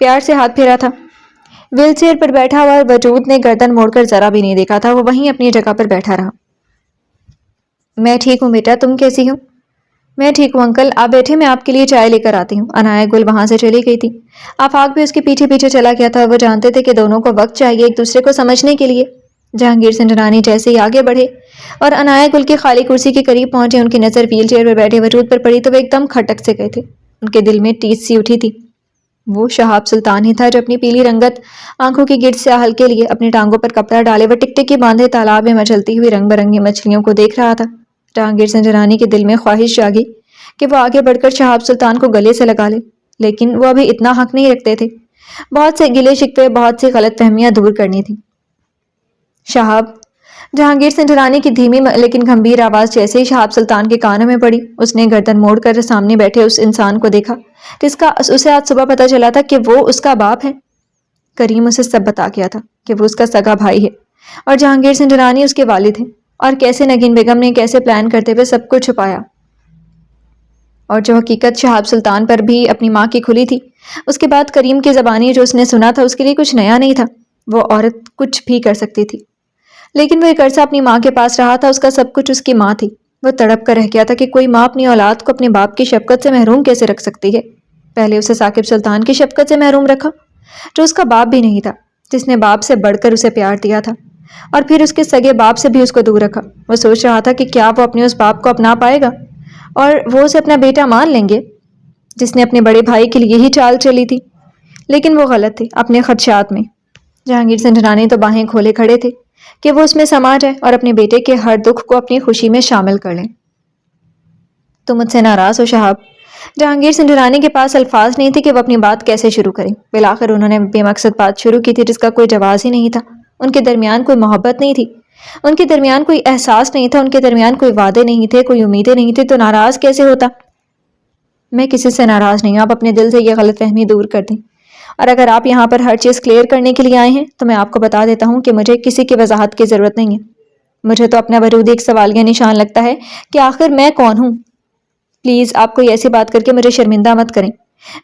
پیار سے ہاتھ پھیرا تھا۔ ویل چیئر پر بیٹھا ہوا وجود نے گردن موڑ کر ذرا بھی نہیں دیکھا تھا، وہ وہیں اپنی جگہ پر بیٹھا رہا۔ میں ٹھیک ہوں بیٹا، تم کیسی ہو؟ میں ٹھیک ہوں انکل، آپ بیٹھے، میں آپ کے لیے چائے لے کر آتی ہوں۔ عنایا گل وہاں سے چلی گئی تھی۔ آفاق بھی اس کے پیچھے پیچھے چلا گیا تھا۔ وہ جانتے تھے کہ دونوں کو وقت چاہیے ایک دوسرے کو سمجھنے کے لیے۔ جہانگیر سنگھ رانی جیسے ہی آگے بڑھے اور عنایا گل کی خالی کرسی کے قریب پہنچے، ان کی نظر ویل چیئر پر بیٹھے وجود پر پڑی تو وہ ایک دم کھٹک سے گئے تھے۔ ان کے دل میں ٹیس سی اٹھی تھی۔ وہ شہاب سلطان ہی تھا جو اپنی پیلی رنگت آنکھوں کی گرد سیاہل کے لیے اپنی ٹانگوں پر کپڑا ڈالے وہ ٹکٹکی باندھے تالاب میں مچلتی ہوئی رنگ برنگی مچھلیوں کو دیکھ رہا تھا۔ جہانگیر سنگھ رانی کے دل میں خواہش جاگی کہ وہ آگے بڑھ کر شہاب سلطان کو گلے سے لگا لے، لیکن وہ ابھی اتنا حق نہیں رکھتے تھے۔ بہت سے گلے شکوے، بہت سی غلط فہمیاں دور کرنی تھی۔ شہاب، جہانگیر سنگھ رانی کی دھیمی لیکن گھمبیر آواز جیسے ہی شہاب سلطان کے کانوں میں پڑی، اس نے گردن موڑ کر سامنے بیٹھے اس انسان کو دیکھا جس کا اسے آج صبح پتہ چلا تھا کہ وہ اس کا باپ ہے۔ کریم اسے سب بتا گیا تھا کہ وہ اس کا سگا بھائی ہے اور جہانگیر سنگھ رانی اس کے والد ہیں، اور کیسے نگین بیگم نے کیسے پلان کرتے ہوئے سب کو چھپایا، اور جو حقیقت شہاب سلطان پر بھی اپنی ماں کی کھلی تھی۔ اس کے بعد کریم کی زبانی جو اس نے سنا تھا اس کے لیے کچھ نیا نہیں تھا۔ وہ عورت کچھ بھی کر سکتی تھی، لیکن وہ ایک عرصہ اپنی ماں کے پاس رہا تھا، اس کا سب کچھ اس کی ماں تھی۔ وہ تڑپ کر رہ گیا تھا کہ کوئی ماں اپنی اولاد کو اپنے باپ کی شفقت سے محروم کیسے رکھ سکتی ہے۔ پہلے اسے ثاقب سلطان کی شفقت سے محروم رکھا جو اس کا باپ بھی نہیں تھا، جس نے باپ سے بڑھ کر اسے پیار دیا تھا، اور پھر اس کے سگے باپ سے بھی اس کو دور رکھا۔ وہ سوچ رہا تھا کہ کیا وہ اپنے اس باپ کو اپنا پائے گا اور وہ اسے اپنا بیٹا مان لیں گے جس نے اپنے بڑے بھائی کے لیے ہی چال چلی تھی، لیکن وہ غلط تھے اپنے خدشات میں۔ جہانگیر سنگھ رانی تو باہیں کھولے کھڑے تھے کہ وہ اس میں سما جائے اور اپنے بیٹے کے ہر دکھ کو اپنی خوشی میں شامل کر لیں۔ تم مجھ سے ناراض ہو شہاب؟ جہانگیر سنگھ رانی کے پاس الفاظ نہیں تھے کہ وہ اپنی بات کیسے شروع کریں۔ بالآخر انہوں نے بے مقصد بات شروع کی تھی جس کا کوئی جواز ہی نہیں تھا۔ ان کے درمیان کوئی محبت نہیں تھی، ان کے درمیان کوئی احساس نہیں تھا، ان کے درمیان کوئی وعدے نہیں تھے، کوئی امیدیں نہیں تھی، تو ناراض کیسے ہوتا؟ میں کسی سے ناراض نہیں ہوں، آپ اپنے دل سے یہ غلط فہمی دور کر دیں، اور اگر آپ یہاں پر ہر چیز کلیئر کرنے کے لیے آئے ہیں تو میں آپ کو بتا دیتا ہوں کہ مجھے کسی کی وضاحت کی ضرورت نہیں ہے۔ مجھے تو اپنا وجود ایک سوالیہ نشان لگتا ہے کہ آخر میں کون ہوں۔ پلیز آپ کوئی ایسی بات کر کے مجھے شرمندہ مت کریں۔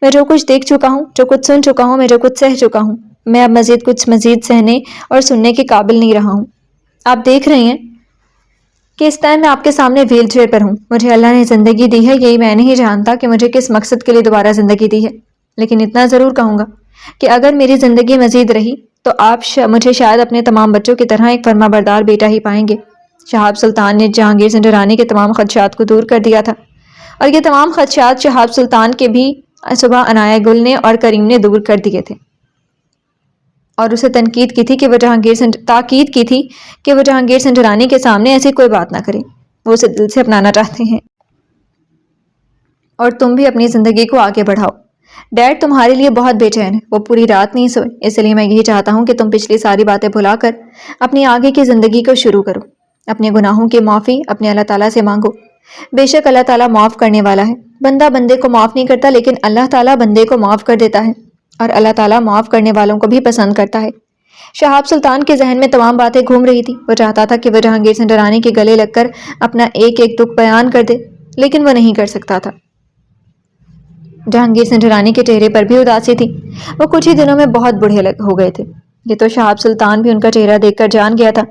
میں جو کچھ دیکھ چکا ہوں، جو کچھ سن چکا ہوں، میں جو کچھ سہ چکا ہوں، میں اب مزید سہنے اور سننے کے قابل نہیں رہا ہوں۔ آپ دیکھ رہے ہیں کہ اس ٹائم میں آپ کے سامنے ویل چیئر پر ہوں۔ مجھے اللہ نے زندگی دی ہے، یہی میں نہیں جانتا کہ مجھے کس مقصد کے لیے دوبارہ زندگی دی ہے، لیکن اتنا ضرور کہوں گا کہ اگر میری زندگی مزید رہی تو آپ مجھے شاید اپنے تمام بچوں کی طرح ایک فرما بردار بیٹا ہی پائیں گے۔ شہاب سلطان نے جہانگیر سنگھ رانی کے تمام خدشات کو دور کر دیا تھا، اور یہ تمام خدشات شہاب سلطان کے بھی صبح عنایا گل نے اور کریم نے دور کر دیے تھے، اور اسے تاکید کی تھی کہ وہ جہانگیر سنگھ رانی کے سامنے ایسی کوئی بات نہ کرے۔ وہ اسے دل سے اپنانا چاہتے ہیں، اور تم بھی اپنی زندگی کو آگے بڑھاؤ۔ ڈیڈ تمہارے لیے بہت بے چین ہے، وہ پوری رات نہیں سوئے، اس لیے میں یہی چاہتا ہوں کہ تم پچھلی ساری باتیں بھلا کر اپنی آگے کی زندگی کو شروع کرو۔ اپنے گناہوں کی معافی اپنے اللہ تعالیٰ سے مانگو۔ بے شک اللہ تعالیٰ معاف کرنے والا ہے، بندہ بندے کو معاف نہیں کرتا، لیکن اللہ تعالیٰ بندے کو معاف کر دیتا ہے، اور اللہ تعالیٰ معاف کرنے والوں کو بھی پسند کرتا ہے۔ شہاب سلطان کے ذہن میں تمام باتیں گھوم رہی تھی۔ وہ چاہتا تھا کہ وہ جہانگیر سنگھ رانی کے گلے لگ کر اپنا ایک ایک دکھ بیان کر دے، لیکن وہ نہیں کر سکتا تھا۔ جہانگیر سنگھ رانی کے چہرے پر بھی اداسی تھی، وہ کچھ ہی دنوں میں بہت بوڑھے ہو گئے تھے۔ یہ تو شہاب سلطان بھی ان کا چہرہ دیکھ کر جان گیا تھا،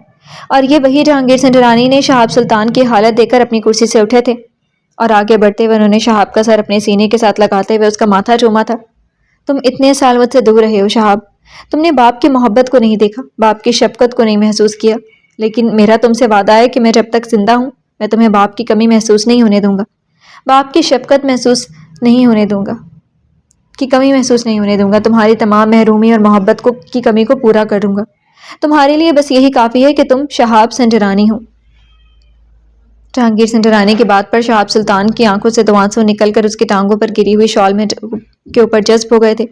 اور یہ وہی جہانگیر سنگھ رانی نے شہاب سلطان کی حالت دیکھ کر اپنی کرسی سے اٹھے تھے، اور آگے بڑھتے ہوئے انہوں نے شہاب کا سر اپنے سینے کے ساتھ لگاتے ہوئے اس کا ماتھا چوما تھا۔ تم اتنے سال مجھ سے دور رہے ہو شہاب، تم نے باپ کی محبت کو نہیں دیکھا، باپ کی شفقت کو نہیں محسوس کیا، لیکن میرا تم سے وعدہ ہے کہ میں جب تک زندہ ہوں میں تمہیں باپ کی کمی محسوس نہیں ہونے دوں گا، باپ کی شفقت محسوس نہیں ہونے دوں گا، کی کمی محسوس نہیں ہونے دوں گا، تمہاری تمام محرومی اور محبت کی کمی کو پورا کروں گا۔ تمہارے لیے بس یہی کافی ہے کہ تم شہاب سنجرانی ہو۔ جہانگیر سنجرانی کی بات پر شہاب سلطان کی آنکھوں سے 2 آنسو نکل کر اس کی ٹانگوں پر گری ہوئی شال کے اوپر جذب ہو گئے تھے۔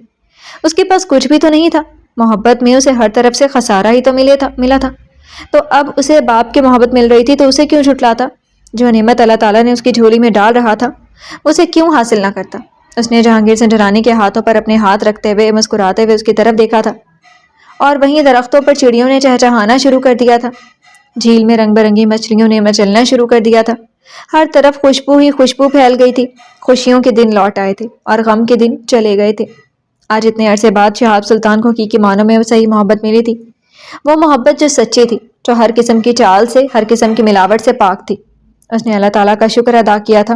اس کے پاس کچھ بھی تو نہیں تھا، محبت میں اسے ہر طرف سے خسارہ ہی تو ملا تھا، تو اب اسے باپ کی محبت مل رہی تھی تو اسے کیوں جھٹلاتا؟ جو نعمت اللہ تعالیٰ نے اس کی جھولی میں ڈال رہا تھا اسے کیوں حاصل نہ کرتا؟ اس نے جہانگیر سنجرانی کے ہاتھوں پر اپنے ہاتھ رکھتے ہوئے مسکراتے ہوئے اس کی طرف دیکھا تھا، اور وہیں درختوں پر چڑیوں نے چہچہانا شروع کر دیا تھا، جھیل میں رنگ برنگی مچھلیوں نے مچلنا شروع کر دیا تھا، ہر طرف خوشبو ہی خوشبو پھیل گئی تھی۔ خوشیوں کے دن لوٹ آئے تھے اور غم کے دن چلے گئے تھے۔ آج اتنے عرصے بعد شہاب سلطان کو حقیقی معنوں میں صحیح محبت ملی تھی، وہ محبت جو سچی تھی، جو ہر قسم کی چال سے، ہر قسم کی ملاوٹ سے پاک تھی۔ اس نے اللہ تعالیٰ کا شکر ادا کیا تھا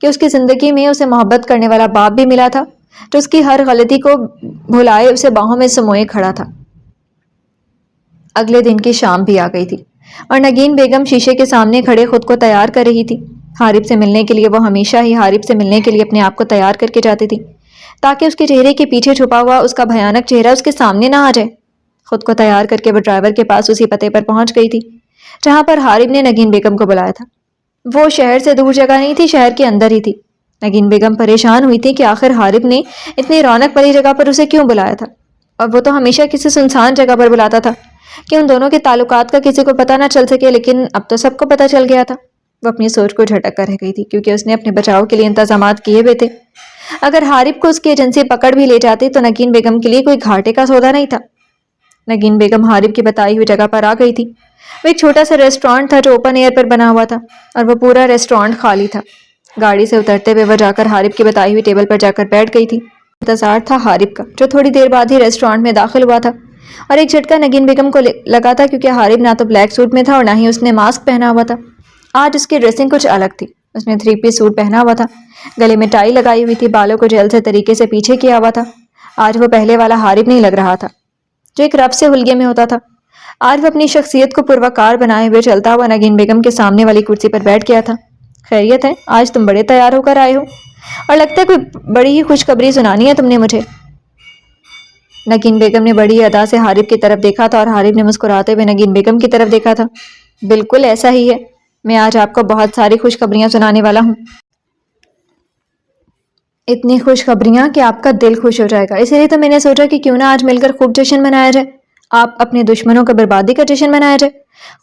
کہ اس کی زندگی میں اسے محبت کرنے والا باپ بھی ملا تھا جو اس کی ہر غلطی کو بھلائے اسے باہوں میں سموئے کھڑا تھا۔ اگلے دن کی شام بھی آ گئی تھی اور نگین بیگم شیشے کے سامنے کھڑے خود کو تیار کر رہی تھی۔ حارب سے ملنے کے لیے وہ ہمیشہ ہی حارب سے ملنے کے لیے اپنے آپ کو تیار کر کے جاتی تھی تاکہ اس کے چہرے کے پیچھے چھپا ہوا اس کا بھیانک چہرہ اس کے سامنے نہ آ جائے۔ خود کو تیار کر کے وہ ڈرائیور کے پاس اسی پتے پر پہنچ گئی تھی جہاں پر حارب نے نگین بیگم کو بلایا تھا۔ وہ شہر سے دور جگہ نہیں تھی، شہر کے اندر ہی تھی۔ نگین بیگم پریشان ہوئی تھی کہ آخر حارب نے اتنی رونق والی جگہ پر اسے کیوں بلایا تھا، اور وہ تو ہمیشہ کسی سنسان جگہ پر بلاتا تھا کہ ان دونوں کے تعلقات کا کسی کو پتہ نہ چل سکے، لیکن اب تو سب کو پتہ چل گیا تھا۔ وہ اپنی سوچ کو جھٹک کر رہ گئی تھی کیونکہ اس نے اپنے بچاؤ کے لیے انتظامات کیے ہوئے تھے۔ اگر حارب کو اس کی ایجنسی پکڑ بھی لے جاتی تو نگین بیگم کے لیے کوئی گھاٹے کا سودا نہیں تھا۔ نگین بیگم حارب کی بتائی ہوئی جگہ پر آ گئی تھی۔ وہ ایک چھوٹا سا ریسٹورانٹ تھا جو اوپن ایئر پر بنا ہوا تھا، اور وہ پورا ریسٹورانٹ خالی تھا۔ گاڑی سے اترتے ہوئے وہ جا کر حارب کی بتائی ہوئی ٹیبل پر جا کر بیٹھ گئی تھی۔ انتظار تھا حارب کا، جو تھوڑی دیر بعد ہی ریسٹورانٹ میں داخل ہوا تھا، اور ایک جھٹکا نگین بیگم کو لگا تھا کیونکہ حارب نہ تو بلیک سوٹ میں تھا اور نہ ہی اس نے ماسک پہنا ہوا تھا۔ آج اس کی ڈریسنگ کچھ الگ تھی۔ اس نے 3 پیس سوٹ پہنا ہوا تھا، گلے میں ٹائی لگائی ہوئی تھی، بالوں کو جیل سے طریقے سے پیچھے کیا ہوا تھا۔ آج وہ پہلے والا حارب نہیں لگ رہا تھا جو ایک رب سے حلقے میں ہوتا تھا۔ آج وہ اپنی شخصیت کو پروکار بنائے ہوئے چلتا ہوا نگین بیگم کے سامنے والی کرسی پر بیٹھ گیا تھا۔ خیریت ہے؟ آج تم بڑے تیار ہو کر آئے ہو، اور لگتا ہے کوئی بڑی ہی خوشخبری سنانی ہے تم نے مجھے۔ نگین بیگم نے بڑی ادا سے حارب کی طرف دیکھا تھا اور حارب نے مسکراتے ہوئے نگین بیگم کی طرف دیکھا تھا۔ بالکل ایسا ہی ہے، میں آج آپ کو بہت ساری خوشخبریاں سنانے والا ہوں، اتنی خوشخبریاں کہ آپ کا دل خوش ہو جائے گا۔ اسی لیے تو میں نے سوچا کہ کیوں نہ آج مل کر خوب جشن منایا جائے، آپ اپنے دشمنوں کا بربادی کا جشن منایا جائے،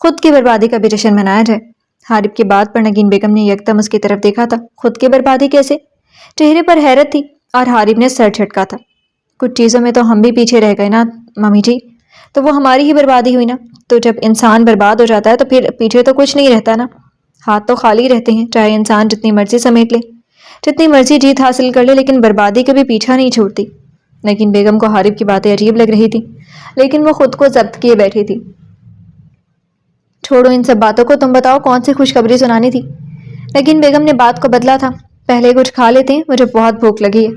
خود کی بربادی کا بھی جشن منایا جائے۔ حارب کی بات پر نگین بیگم نے یکدم اس کی طرف دیکھا تھا۔ خود کی بربادی کیسے؟ چہرے پر حیرت تھی اور حارب نے سر جھٹکا تھا۔ کچھ چیزوں میں تو ہم بھی پیچھے رہ گئے نا ممی جی، تو وہ ہماری ہی بربادی ہوئی نا۔ تو جب انسان برباد ہو جاتا ہے تو پھر پیچھے تو کچھ نہیں رہتا نا، ہاتھ تو خالی رہتے ہیں، چاہے انسان جتنی مرضی سمیٹ لے، جتنی مرضی جیت حاصل کر لے، لیکن بربادی کبھی پیچھا نہیں چھوڑتی۔ نگین بیگم کو حارب کی باتیں عجیب لگ رہی تھی، لیکن وہ خود کو ضبط کیے بیٹھی تھی۔ چھوڑو ان سب باتوں کو، تم بتاؤ کون سی خوشخبری سنانی تھی؟ نگین بیگم نے بات کو بدلا تھا۔ پہلے کچھ کھا لیتے ہیں، مجھے بہت بھوک لگی ہے۔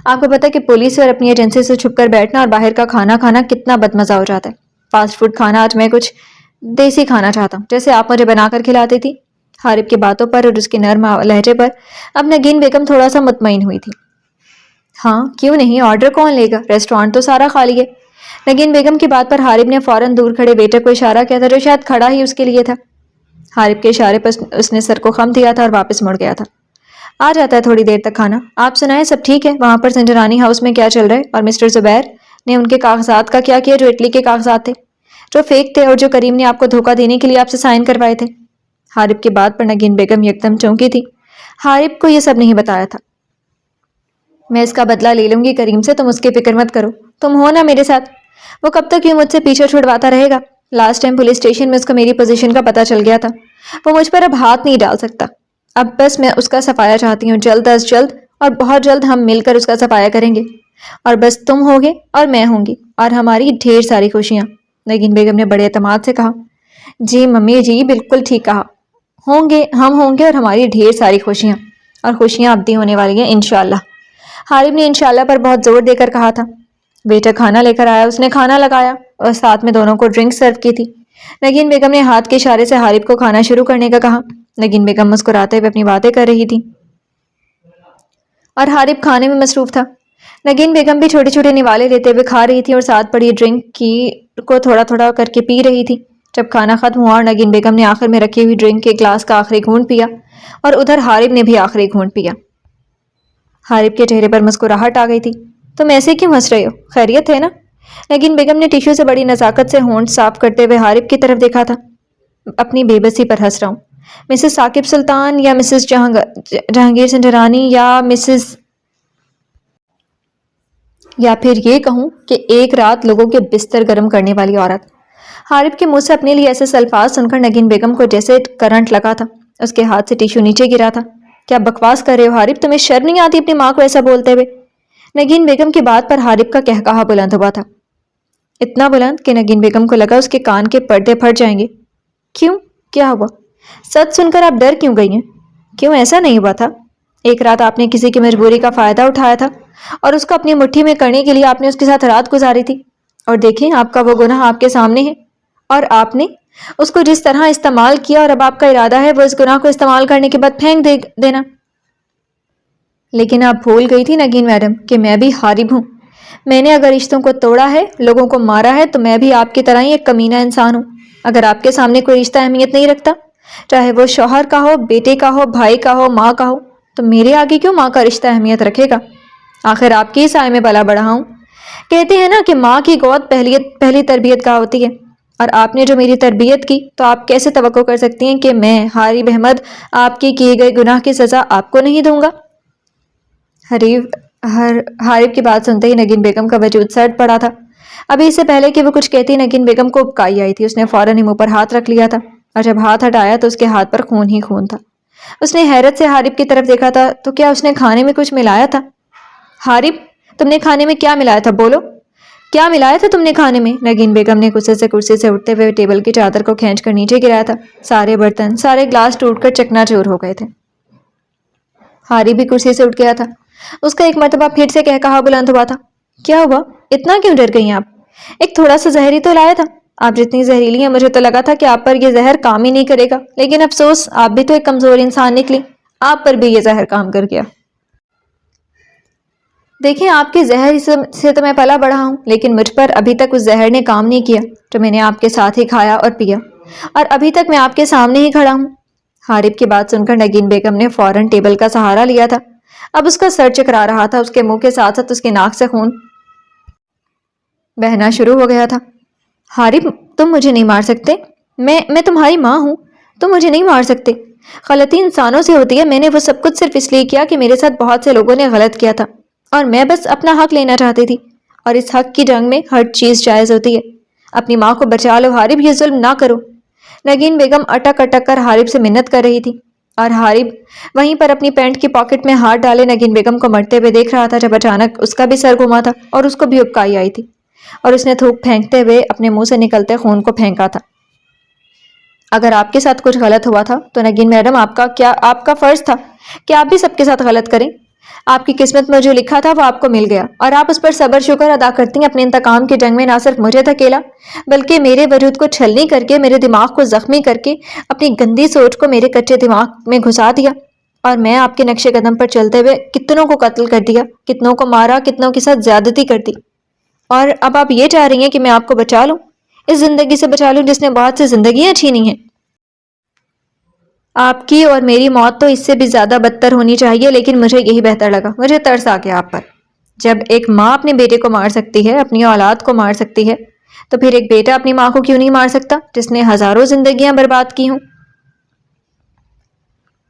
آپ کو پتہ ہے کہ پولیس اور اپنی ایجنسی سے چھپ کر بیٹھنا اور باہر کا کھانا کھانا کتنا بدمزہ ہو جاتا ہے۔ فاسٹ فوڈ کھانا، آج میں کچھ دیسی کھانا چاہتا ہوں جیسے آپ مجھے بنا کر کھلاتی تھی۔ حارب کی باتوں پر اور اس کے نرم لہجے پر اب نگین بیگم تھوڑا سا مطمئن ہوئی تھی۔ ہاں کیوں نہیں، آرڈر کون لے گا، ریسٹورانٹ تو سارا خالی ہے۔ نگین بیگم کی بات پر حارب نے فوراً دور کھڑے ویٹر کو اشارہ کیا تھا جو شاید کھڑا ہی اس کے لیے تھا۔ حارب کے اشارے پر اس نے سر کو خم دیا تھا اور واپس مڑ گیا تھا۔ آ جاتا ہے تھوڑی دیر تک کھانا، آپ سنائیں سب ٹھیک ہے؟ وہاں پر سنجرانی ہاؤس میں کیا چل رہا ہے؟ اور مسٹر زبیر نے ان کے کاغذات کا کیا کیا جو اٹلی کے کاغذات تھے، جو فیک تھے اور جو کریم نے آپ کو دھوکہ دینے کے لیے آپ سے سائن کروائے تھے؟ حارب کی بات پر نگین بیگم یکدم چونکی تھی۔ حارب کو یہ سب نہیں بتایا تھا۔ میں اس کا بدلہ لے لوں گی کریم سے، تم اس کی فکر مت کرو، تم ہو نا میرے ساتھ۔ وہ کب تک یوں مجھ سے پیچھے چھڑواتا رہے گا؟ لاسٹ ٹائم پولیس اسٹیشن میں اس کو میری پوزیشن کا پتہ چل گیا تھا، وہ مجھ پر اب ہاتھ نہیں ڈال سکتا۔ اب بس میں اس کا صفایا چاہتی ہوں، جلد از جلد، اور بہت جلد ہم مل کر اس کا صفایا کریں گے، اور بس تم ہوگے اور میں ہوں گی اور ہماری ڈھیر ساری خوشیاں۔ نگین بیگم نے بڑے اعتماد سے کہا۔ جی ممی جی، بالکل ٹھیک کہا، ہم ہوں گے اور ہماری ڈھیر ساری خوشیاں، اور خوشیاں ابدی ہونے والی ہیں انشاءاللہ۔ حارب نے انشاءاللہ پر بہت زور دے کر کہا تھا۔ بیٹا کھانا لے کر آیا، اس نے کھانا لگایا اور ساتھ میں دونوں کو ڈرنک سرو کی تھی۔ نگین بیگم نے ہاتھ کے اشارے سے حارب کو کھانا شروع کرنے کا کہا۔ نگین بیگم مسکراتے ہوئے اپنی باتیں کر رہی تھی اور حارب کھانے میں مصروف تھا۔ نگین بیگم بھی چھوٹے چھوٹے نوالے لیتے ہوئے کھا رہی تھی اور ساتھ پڑی ڈرنک کو تھوڑا تھوڑا کر کے پی رہی تھی۔ جب کھانا ختم ہوا اور نگین بیگم نے آخر میں رکھی ہوئی ڈرنک کے گلاس کا آخری گھونٹ پیا اور ادھر حارب نے بھی آخری گھونٹ پیا، حارب کے چہرے پر مسکراہٹ آ گئی تھی۔ تم ایسے کیوں ہنس رہے ہو؟ خیریت ہے نا؟ نگین بیگم نے ٹیشو سے بڑی نزاکت سے ہونٹ صاف کرتے ہوئے حارب کی طرف دیکھا تھا۔ اپنی بے بسی پر ہنس رہا ہوں۔ مسز ثاقب سلطان یا مسز جہانگیر سنجرانی یا پھر یہ کہوں کہ ایک رات لوگوں کے بستر گرم کرنے والی عورت۔ حارب کے منہ سے اپنے لیے ایسے الفاظ سن کر نگین بیگم کو جیسے کرنٹ لگا تھا۔ اس کے ہاتھ سے ٹیشو نیچے گرا تھا۔ کیا بکواس کر رہے ہو حارب؟ تمہیں شرم نہیں آتی اپنی ماں کو ایسا بولتے ہوئے؟ نگین بیگم کی بات پر حارب کا قہقہا بلند ہوا تھا، اتنا بلند کہ نگین بیگم کو لگا اس کے کان کے پردے پھٹ جائیں گے۔ کیوں؟ کیا ہوا؟ سچ سن کر آپ ڈر کیوں گئی ہیں؟ کیوں ایسا نہیں ہوا تھا؟ ایک رات آپ نے کسی کی مجبوری کا فائدہ اٹھایا تھا اور اس کو اپنی مٹھی میں کرنے کے لیے آپ نے اس کے ساتھ رات گزاری تھی، اور دیکھیں آپ کا وہ گناہ آپ کے سامنے ہے اور آپ نے اس کو جس طرح استعمال کیا، اور اب آپ کا ارادہ ہے وہ اس گناہ کو استعمال کرنے کے بعد پھینک دینا۔ لیکن آپ بھول گئی تھی نگین میڈم کہ میں بھی حارب ہوں۔ میں نے اگر رشتوں کو توڑا ہے، لوگوں کو مارا ہے، تو میں بھی آپ کی طرح ہی ایک کمینہ انسان ہوں۔ اگر آپ کے سامنے کوئی رشتہ اہمیت نہیں رکھتا، چاہے وہ شوہر کا ہو، بیٹے کا ہو، بھائی کا ہو، ماں کا ہو، تو میرے آگے کیوں ماں کا رشتہ اہمیت رکھے گا؟ آخر آپ کی سائے میں پلا بڑھا ہوں۔ کہتے ہیں نا کہ ماں کی گود پہلی تربیت گاہ ہوتی ہے، اور آپ نے جو میری تربیت کی، تو آپ کیسے توقع کر سکتی ہیں کہ میں حارب احمد آپ کے کیے گئے گناہ کی سزا آپ کو نہیں دوں گا؟ حارب کی بات سنتے ہی نگین بیگم کا وجود سرد پڑا تھا۔ ابھی اس سے پہلے کہ وہ کچھ کہتی نگین بیگم کو ابکائی آئی تھی۔ اس نے فوراً ہی منہ پر ہاتھ رکھ لیا تھا، اور جب ہاتھ ہٹایا تو اس کے ہاتھ پر خون ہی خون تھا۔ اس نے حیرت سے حارب کی طرف دیکھا تھا، تو کیا اس نے کھانے میں کچھ ملایا تھا؟ حارب، تم نے کھانے میں کیا ملایا تھا؟ بولو، کیا ملایا تھا تم نے کھانے میں؟ نگین بیگم نے غصے سے کرسی سے اٹھتے ہوئے ٹیبل کی چادر کو کھینچ کر نیچے گرایا تھا۔ سارے برتن، سارے گلاس ٹوٹ کر چکنا چور ہو گئے تھے۔ حارب بھی کرسی سے اٹھ گیا تھا۔ اس کا ایک مرتبہ پھر سے قہقہا بلند ہوا تھا۔ کیا ہوا؟ اتنا کیوں ڈر گئی آپ؟ ایک تھوڑا سا زہر ہی تو لایا تھا۔ آپ جتنی زہریلی ہیں، مجھے تو لگا تھا کہ آپ پر یہ زہر کام ہی نہیں کرے گا، لیکن افسوس، آپ بھی تو ایک کمزور انسان نکلی، آپ پر بھی یہ زہر کام کر گیا۔ دیکھیں، آپ کے زہر سے تو میں پلا بڑھا ہوں، لیکن مجھ پر ابھی تک اس زہر نے کام نہیں کیا جو میں نے آپ کے ساتھ ہی کھایا اور پیا، اور ابھی تک میں آپ کے سامنے ہی کھڑا ہوں۔ حارب کی بات سن کر نگین بیگم نے فوراً ٹیبل کا سہارا لیا تھا۔ اب اس کا سر چکرا رہا تھا، اس کے منہ کے ساتھ ساتھ اس کی ناک سے خون بہنا شروع ہو گیا تھا۔ حارب، تم مجھے نہیں مار سکتے، میں تمہاری ماں ہوں، تم مجھے نہیں مار سکتے۔ غلطی انسانوں سے ہوتی ہے، میں نے وہ سب کچھ صرف اس لیے کیا کہ میرے ساتھ بہت سے لوگوں نے غلط کیا تھا، اور میں بس اپنا حق لینا چاہتی تھی، اور اس حق کی جنگ میں ہر چیز جائز ہوتی ہے۔ اپنی ماں کو بچا لو حارب، یہ ظلم نہ کرو۔ نگین بیگم اٹک اٹک کر حارب سے منت کر رہی تھی، اور حارب وہیں پر اپنی پینٹ کی پاکٹ میں ہاتھ ڈالے نگین بیگم کو مرتے ہوئے دیکھ رہا تھا، جب اچانک اس کا بھی سر گھوما تھا اور اس کو بھی ابکائی آئی تھی، اور اس نے تھوک پھینکتے ہوئے اپنے منہ سے نکلتے خون کو پھینکا تھا۔ اگر آپ کے ساتھ کچھ غلط ہوا تھا تو نگین میڈم، آپ کا فرض تھا کہ آپ بھی سب کے ساتھ غلط کریں۔ آپ کی قسمت میں جو لکھا تھا وہ آپ کو مل گیا، اور آپ اس پر صبر شکر ادا کرتی ہیں۔ اپنے انتقام کی جنگ میں نہ صرف مجھے دھکیلا، بلکہ میرے وجود کو چھلنی کر کے، میرے دماغ کو زخمی کر کے، اپنی گندی سوچ کو میرے کچے دماغ میں گھسا دیا، اور میں آپ کے نقش قدم پر چلتے ہوئے کتنوں کو قتل کر دیا، کتنوں کو مارا، کتنوں کے ساتھ زیادتی کر دی، اور اب آپ یہ چاہ رہی ہیں کہ میں آپ کو بچا لوں، اس زندگی سے بچا لوں جس نے بہت سی زندگیاں چھینی ہیں۔ آپ کی اور میری موت تو اس سے بھی زیادہ بدتر ہونی چاہیے، لیکن مجھے یہی بہتر لگا۔ مجھے ترس آ گیا آپ پر۔ جب ایک ماں اپنے بیٹے کو مار سکتی ہے، اپنی اولاد کو مار سکتی ہے، تو پھر ایک بیٹا اپنی ماں کو کیوں نہیں مار سکتا جس نے ہزاروں زندگیاں برباد کی ہوں؟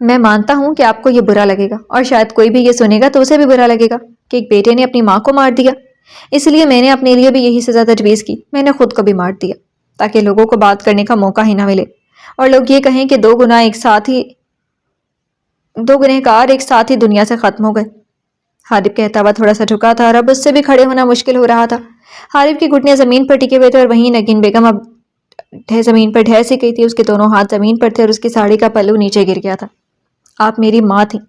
میں مانتا ہوں کہ آپ کو یہ برا لگے گا، اور شاید کوئی بھی یہ سنے گا تو اسے بھی برا لگے گا کہ ایک بیٹے نے اپنی ماں کو مار دیا۔ اس لیے میں نے اپنے لیے بھی یہی سزا تجویز کی، میں نے خود کو بھی مار دیا، تاکہ لوگوں کو بات کرنے کا موقع ہی نہ ملے، اور لوگ یہ کہیں کہ دو گنہگار ایک ساتھ ہی دنیا سے ختم ہو گئے۔ حارب کہتا ہوا تھوڑا سا جھکا تھا، اور اب اس سے بھی کھڑے ہونا مشکل ہو رہا تھا۔ حارب کی گھٹنے زمین پر ٹکے ہوئے تھے، اور وہیں نگین بیگم اب زمین پر ڈھہ سی گئی تھی۔ اس کے دونوں ہاتھ زمین پر تھے، اور اس کی ساڑی کا پلو نیچے گر گیا تھا۔ آپ میری ماں تھیں،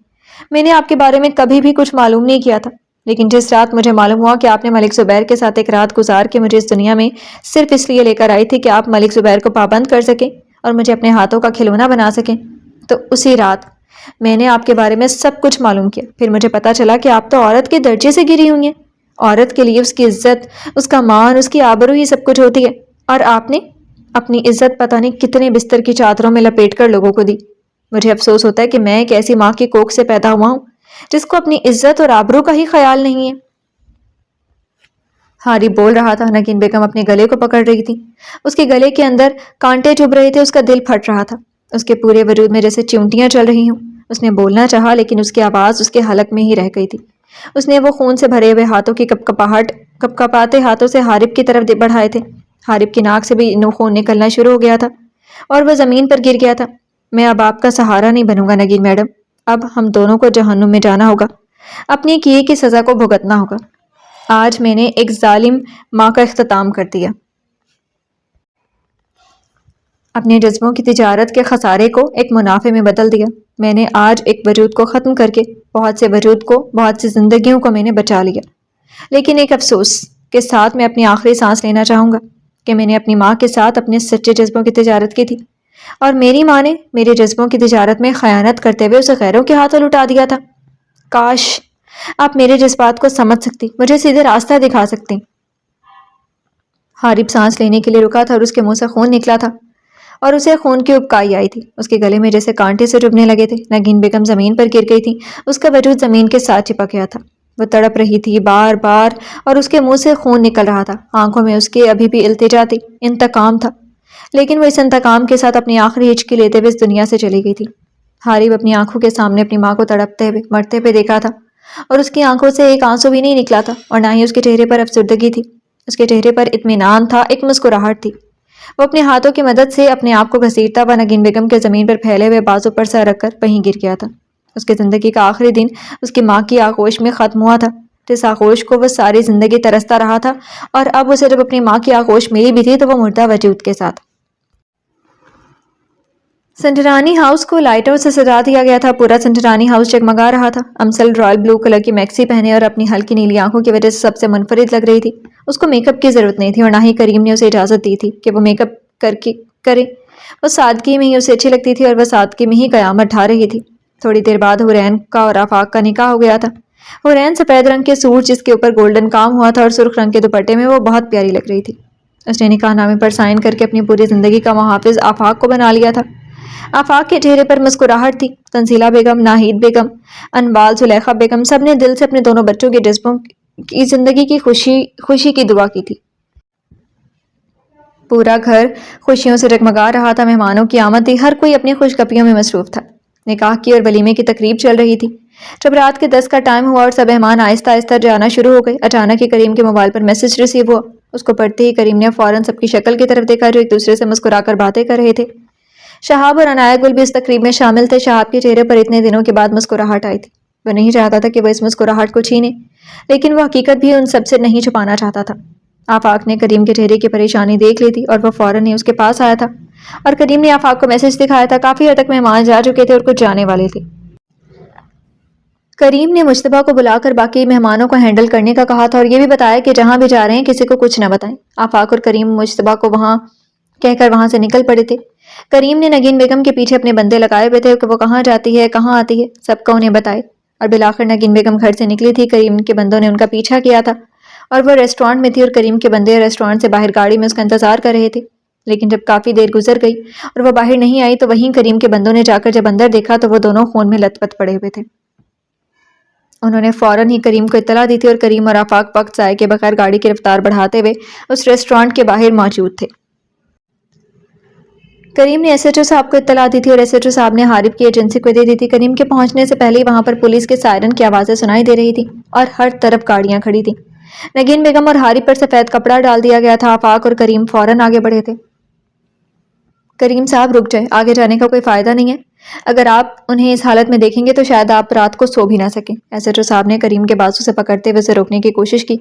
میں نے آپ کے بارے میں کبھی بھی کچھ معلوم نہیں کیا تھا، لیکن جس رات مجھے معلوم ہوا کہ آپ نے ملک زبیر کے ساتھ ایک رات گزار کے مجھے اس دنیا میں صرف اس لیے لے کر آئی تھی کہ آپ ملک زبیر کو پابند کر سکیں اور مجھے اپنے ہاتھوں کا کھلونا بنا سکیں، تو اسی رات میں نے آپ کے بارے میں سب کچھ معلوم کیا۔ پھر مجھے پتا چلا کہ آپ تو عورت کے درجے سے گری ہوئی ہیں۔ عورت کے لیے اس کی عزت، اس کا مان، اس کی آبرو ہی سب کچھ ہوتی ہے، اور آپ نے اپنی عزت پتہ نہیں کتنے بستر کی چادروں میں لپیٹ کر لوگوں کو دی۔ مجھے افسوس ہوتا ہے کہ میں ایک ایسی ماں کی کوکھ سے پیدا ہوا ہوں جس کو اپنی عزت اور آبرو کا ہی خیال نہیں ہے۔ ہاری بول رہا تھا، نگین بیگم اپنے گلے کو پکڑ رہی تھی۔ اس کے گلے کے اندر کانٹے چبھ رہے تھے، اس کا دل پھٹ رہا تھا، اس کے پورے وجود میں جیسے چیونٹیاں چل رہی ہوں۔ اس نے بولنا چاہا لیکن اس کی آواز اس کے حلق میں ہی رہ گئی تھی۔ اس نے وہ خون سے بھرے ہوئے ہاتھوں کی کپکپاتے ہاتھوں سے حارب کی طرف بڑھائے تھے۔ حارب کی ناک سے بھی خون نکلنا شروع ہو گیا تھا اور وہ زمین پر گر گیا تھا۔ میں اب آپ کا سہارا نہیں بنوں گا نگین میڈم، اب ہم دونوں کو جہنم میں جانا ہوگا، اپنی کیے کی سزا کو بھگتنا ہوگا۔ آج میں نے ایک ظالم ماں کا اختتام کر دیا، اپنے جذبوں کی تجارت کے خسارے کو ایک منافع میں بدل دیا۔ میں نے آج ایک وجود کو ختم کر کے بہت سے وجود کو، بہت سی زندگیوں کو میں نے بچا لیا، لیکن ایک افسوس کے ساتھ میں اپنی آخری سانس لینا چاہوں گا کہ میں نے اپنی ماں کے ساتھ اپنے سچے جذبوں کی تجارت کی تھی، اور میری ماں نے میرے جذبوں کی تجارت میں خیانت کرتے ہوئے اسے غیروں کے ہاتھوں لٹا دیا تھا۔ کاش آپ میرے جذبات کو سمجھ سکتی، مجھے سیدھے راستہ دکھا سکتی۔ حارب سانس لینے کے لیے رکا تھا اور اس کے منہ سے خون نکلا تھا اور اسے خون کی ابکائی آئی تھی۔ اس کے گلے میں جیسے کانٹے سے چبھنے لگے تھے۔ نگین بیگم زمین پر گر گئی تھی، اس کا وجود زمین کے ساتھ چپک گیا تھا۔ وہ تڑپ رہی تھی بار بار اور اس کے منہ سے خون نکل رہا تھا۔ آنکھوں میں اس کے ابھی بھی التجا تھی، انتقام تھا، لیکن وہ اس انتقام کے ساتھ اپنی آخری ہچکی لیتے ہوئے اس دنیا سے چلی گئی تھی۔ حارب اپنی آنکھوں کے سامنے اپنی ماں کو تڑپتے ہوئے، مرتے ہوئے دیکھا تھا، اور اس کی آنکھوں سے ایک آنسو بھی نہیں نکلا تھا، اور نہ ہی اس کے چہرے پر افسردگی تھی۔ اس کے چہرے پر اطمینان تھا، ایک مسکراہٹ تھی۔ وہ اپنے ہاتھوں کی مدد سے اپنے آپ کو گھسیٹتا ہوا نگین بیگم کے زمین پر پھیلے ہوئے بازو پر سر رکھ کر وہیں گر گیا تھا۔ اس کی زندگی کا آخری دن اس کی ماں کی آغوش میں ختم ہوا تھا، جس آغوش کو وہ ساری زندگی ترستا رہا تھا، اور اب اسے جب اپنی ماں کی آغوش ملی بھی تھی تو وہ مردہ وجود کے ساتھ۔ سنٹرانی ہاؤس کو لائٹوں سے سجا دیا گیا تھا۔ پورا سنٹرانی ہاؤس جگمگا رہا تھا۔ امسل رائل بلو کلر کی میکسی پہنے اور اپنی ہلکی نیلی آنکھوں کی وجہ سے سب سے منفرد لگ رہی تھی۔ اس کو میک اپ کی ضرورت نہیں تھی، اور نہ ہی کریم نے اسے اجازت دی تھی کہ وہ میک اپ کرے۔ وہ سادگی میں ہی اسے اچھی لگتی تھی، اور وہ سادگی میں ہی قیامت ڈھا رہی تھی۔ تھوڑی دیر بعد حورین کا اور آفاق کا نکاح ہو گیا تھا۔ حورین سفید رنگ کے سوٹ جس کے اوپر گولڈن کام ہوا تھا اور سرخ رنگ کے دوپٹے میں وہ بہت پیاری لگ رہی تھی۔ اس نے نکاح نامے پر سائن کر کے اپنی پوری زندگی کا محافظ آفاق کو بنا لیا تھا۔ آفاق کے چہرے پر مسکراہٹ تھی۔ تنزیلہ بیگم، ناہید بیگم، انبال، زلیخا بیگم سب نے دل سے اپنے دونوں بچوں کے جذبوں کی زندگی کی خوشی کی دعا کی تھی۔ پورا گھر خوشیوں سے جگمگا رہا تھا۔ مہمانوں کی آمد تھی، ہر کوئی اپنی خوش گپیوں میں مصروف تھا۔ نکاح کی اور ولیمے کی تقریب چل رہی تھی۔ جب رات کے 10 کا ٹائم ہوا اور سب مہمان آہستہ آہستہ جانا شروع ہو گئے، اچانک ہی کریم کے موبائل پر میسج ریسیو ہوا۔ اس کو پڑھتے ہی کریم نے فوراً سب کی شکل کی طرف دیکھا جو ایک دوسرے سے مسکرا کر باتیں کر رہے تھے۔ شہاب اور عنایت گل بھی اس تقریب میں شامل تھے۔ شہاب کے چہرے پر اتنے دنوں کے بعد مسکراہٹ آئی تھی۔ وہ نہیں چاہتا تھا کہ وہ اس مسکراہٹ کو چھینے، لیکن وہ حقیقت بھی ان سب سے نہیں چھپانا چاہتا تھا۔ آفاق نے کریم کے چہرے کی پریشانی دیکھ لی تھی اور وہ فوراً ہی اس کے پاس آیا تھا، اور کریم نے آفاق کو میسج دکھایا تھا۔ کافی حد تک مہمان جا چکے تھے اور کچھ جانے والے تھے۔ کریم نے مجتبیٰ کو بلا کر باقی مہمانوں کو ہینڈل کرنے کا کہا تھا، اور یہ بھی بتایا کہ جہاں بھی جا رہے ہیں کسی کو کچھ نہ بتائیں۔ آفاق اور کریم مجتبیٰ کو وہاں کہہ کر وہاں سے نکل پڑے تھے۔ کریم نے نگین بیگم کے پیچھے اپنے بندے لگائے ہوئے تھے کہ وہ کہاں جاتی ہے، کہاں آتی ہے، سب کو انہیں بتائے، اور بالآخر نگین بیگم گھر سے نکلی تھی۔ کریم کے بندوں نے ان کا پیچھا کیا تھا، اور وہ ریسٹورانٹ میں تھی، اور کریم کے بندے ریسٹورانٹ سے باہر گاڑی میں اس کا انتظار کر رہے تھے۔ لیکن جب کافی دیر گزر گئی اور وہ باہر نہیں آئی تو وہیں کریم کے بندوں نے جا کر جب اندر دیکھا تو وہ دونوں خون میں لت پت پڑے ہوئے تھے۔ انہوں نے فوراً ہی کریم کو اطلاع دی تھی، اور کریم اور آفاق وقت ضائع کے بغیر گاڑی کی رفتار بڑھاتے ہوئے اس ریسٹورانٹ کے باہر موجود تھے۔ کریم نے ایس ایچ او صاحب کو اطلاع دی تھی، اور ایس ایچ او صاحب نے حارب کی ایجنسی کو دے دی تھی۔ کریم کے پہنچنے سے پہلے ہی وہاں پر پولیس کے سائرن کی آوازیں سنائی دے رہی تھی اور ہر طرف گاڑیاں کھڑی تھیں۔ نگین بیگم اور حارب پر سفید کپڑا ڈال دیا گیا تھا۔ آفاق اور کریم فوراً آگے بڑھے تھے۔ کریم صاحب رک جائے، آگے جانے کا کوئی فائدہ نہیں ہے، اگر آپ انہیں اس حالت میں دیکھیں گے تو شاید آپ رات کو سو بھی نہ سکیں۔ ایس ایچ او صاحب نے کریم کے بازو سے پکڑتے ہوئے اسے روکنے کی کوشش کی۔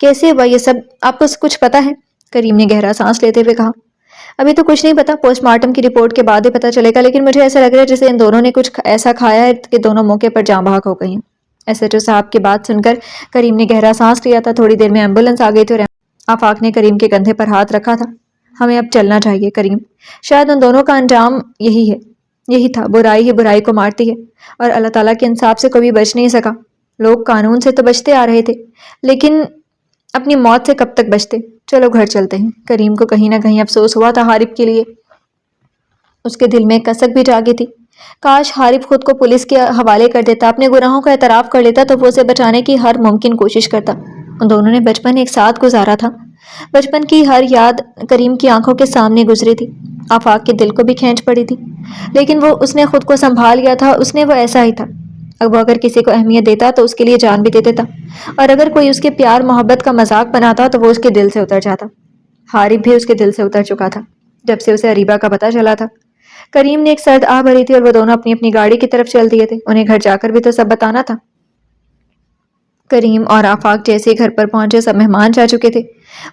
کیسے ہوا یہ سب، آپ کو کچھ پتا ہے؟ کریم نے گہرا سانس لیتے ہوئے کہا۔ ابھی تو کچھ نہیں پتا، پوسٹ مارٹم کی رپورٹ کے بعد ہی پتا چلے گا، لیکن مجھے ایسا لگ رہا ہے جیسے ان دونوں نے کچھ ایسا کھایا ہے کہ دونوں موقع پر جاں بحق ہو گئی ہیں۔ SHO صاحب کی بات سن کر کریم نے گہرا سانس لیا تھا۔ تھوڑی دیر میں ایمبولینس آ گئی تھی اور آفاق نے کریم کے کندھے پر ہاتھ رکھا تھا۔ ہمیں اب چلنا چاہیے کریم، شاید ان دونوں کا انجام یہی تھا، برائی ہی برائی کو مارتی ہے اور اللہ تعالیٰ کے انصاف سے کبھی بچ نہیں سکا۔ لوگ قانون سے تو بچتے آ رہے تھے لیکن اپنی موت سے کب تک بچتے؟ چلو گھر چلتے ہیں۔ کریم کو کہیں نہ کہیں افسوس ہوا تھا حارب کے لیے، اس کے دل میں ایک کسک بھی جاگی تھی۔ کاش حارب خود کو پولیس کے حوالے کر دیتا، اپنے گناہوں کا اعتراف کر لیتا تو وہ اسے بچانے کی ہر ممکن کوشش کرتا۔ ان دونوں نے بچپن ایک ساتھ گزارا تھا، بچپن کی ہر یاد کریم کی آنکھوں کے سامنے گزری تھی۔ آفاق کے دل کو بھی کھینچ پڑی تھی لیکن اس نے خود کو سنبھال لیا تھا، وہ ایسا ہی تھا۔ اب وہ اگر کسی کو اہمیت دیتا تو اس کے لیے جان بھی دے دیتا، اور اگر کوئی اس کے پیار محبت کا مذاق بناتا تو وہ اس کے دل سے اتر جاتا۔ حارب بھی اس کے دل سے اتر چکا تھا جب سے اسے اریبہ کا پتہ چلا تھا۔ کریم نے ایک سرد آہ بھری تھی اور وہ دونوں اپنی اپنی گاڑی کی طرف چل دیے تھے۔ انہیں گھر جا کر بھی تو سب بتانا تھا۔ کریم اور آفاق جیسے گھر پر پہنچے سب مہمان جا چکے تھے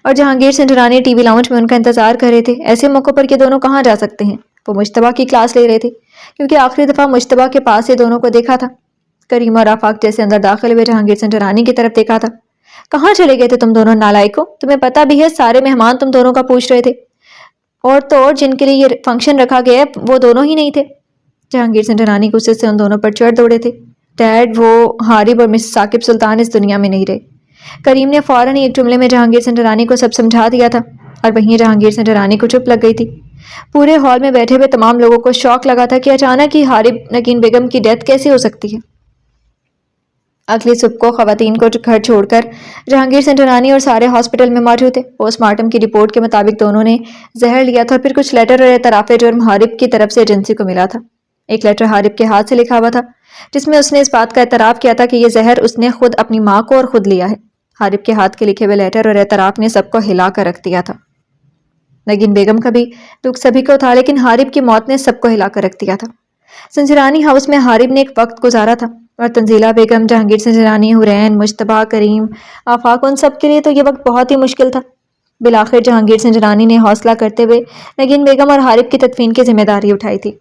اور Jahangir Sanjrani T V lounge میں ان کا انتظار کر رہے تھے۔ ایسے موقع پر یہ دونوں کہاں جا سکتے ہیں؟ وہ مجتبیٰ کی کلاس لے رہے تھے کیونکہ آخری دفعہ مجتبیٰ کے پاس یہ دونوں کو دیکھا تھا۔ کریم اور آفاق جیسے اندر داخل ہوئے جہانگیر سنجرانی کی طرف دیکھا تھا۔ کہاں چلے گئے تھے تم دونوں نالائکو؟ تمہیں پتہ بھی ہے سارے مہمان تم دونوں کا پوچھ رہے تھے، اور تو اور جن کے لیے یہ فنکشن رکھا گیا ہے وہ دونوں ہی نہیں تھے۔ جہانگیر سنجرانی غصے سے ان دونوں پر چڑھ دوڑے تھے۔ ڈیڈ، وہ حارب اور مسز ثاقب سلطان اس دنیا میں نہیں رہے۔ کریم نے فوراً ایک جملے میں جہانگیر سنجرانی کو سب سمجھا دیا تھا اور وہیں جہانگیر سنجرانی کو چپ لگ گئی تھی۔ پورے ہال میں بیٹھے ہوئے تمام لوگوں کو شوق لگا تھا کہ اچانک ہی حارب نگین بیگم کی ڈیتھ کیسے ہو سکتی ہے۔ اگلی صبح کو خواتین کو گھر چھوڑ کر جہانگیر سنجرانی اور سارے ہاسپٹل میں موجود تھے۔ پوسٹ مارٹم کی رپورٹ کے مطابق دونوں نے زہر لیا تھا اور پھر کچھ لیٹر اور اعتراف جرم حارب کی طرف سے ایجنسی کو ملا تھا۔ ایک لیٹر حارب کے ہاتھ سے لکھا ہوا تھا جس میں اس نے اس بات کا اعتراف کیا تھا کہ یہ زہر اس نے خود اپنی ماں کو اور خود لیا ہے۔ حارب کے ہاتھ کے لکھے ہوئے لیٹر اور اعتراف نے سب کو ہلا کر رکھ دیا تھا۔ نگین بیگم کا بھی دکھ سبھی کو تھا لیکن حارب کی موت نے سب کو ہلا کر رکھ دیا تھا۔ سنجرانی ہاؤس میں حارب نے ایک وقت گزارا تھا اور تنزیلہ بیگم، جہانگیر سنجرانی، حرین، مجتبیٰ، کریم، آفاق، ان سب کے لیے تو یہ وقت بہت ہی مشکل تھا۔ بالآخر جہانگیر سنجرانی نے حوصلہ کرتے ہوئے نگین بیگم اور حارب کی تدفین کی ذمہ داری اٹھائی تھی۔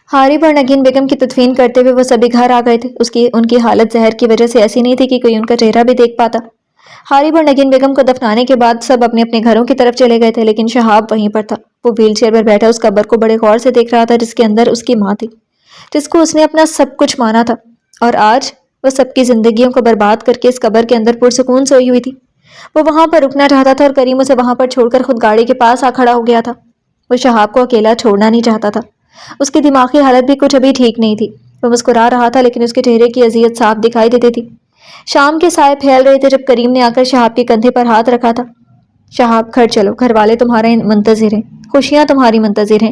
حارب اور نگین بیگم کی تدفین کرتے ہوئے وہ سبھی گھر آ گئے تھے۔ ان کی حالت زہر کی وجہ سے ایسی نہیں تھی کہ کوئی ان کا چہرہ بھی دیکھ پاتا۔ حارب اور نگین بیگم کو دفنانے کے بعد سب اپنے اپنے گھروں کی طرف چلے گئے تھے لیکن شہاب وہیں پر تھا۔ وہ ویل چیئر پر بیٹھا اس قبر کو بڑے غور سے دیکھ رہا تھا جس کے اندر اس کی ماں تھی، جس کو اس نے اپنا سب کچھ مانا تھا، اور آج وہ سب کی زندگیوں کو برباد کر کے اس قبر کے اندر پرسکون سوئی ہوئی تھی۔ وہ وہاں پر رکنا چاہتا تھا اور کریم اسے وہاں پر چھوڑ کر خود گاڑی کے پاس آ کھڑا ہو گیا تھا۔ وہ شہاب کو اکیلا چھوڑنا نہیں چاہتا تھا۔ اس کی دماغی حالت بھی کچھ ابھی ٹھیک نہیں تھی۔ وہ مسکرا رہا تھا لیکن اس کے چہرے کی اذیت صاف دکھائی دیتی تھی۔ شام کے سائے پھیل رہے تھے جب کریم نے آ کر شہاب کے کندھے پر ہاتھ رکھا تھا۔ شہاب، گھر چلو، گھر والے تمہارے منتظر ہیں، خوشیاں تمہاری منتظر ہیں۔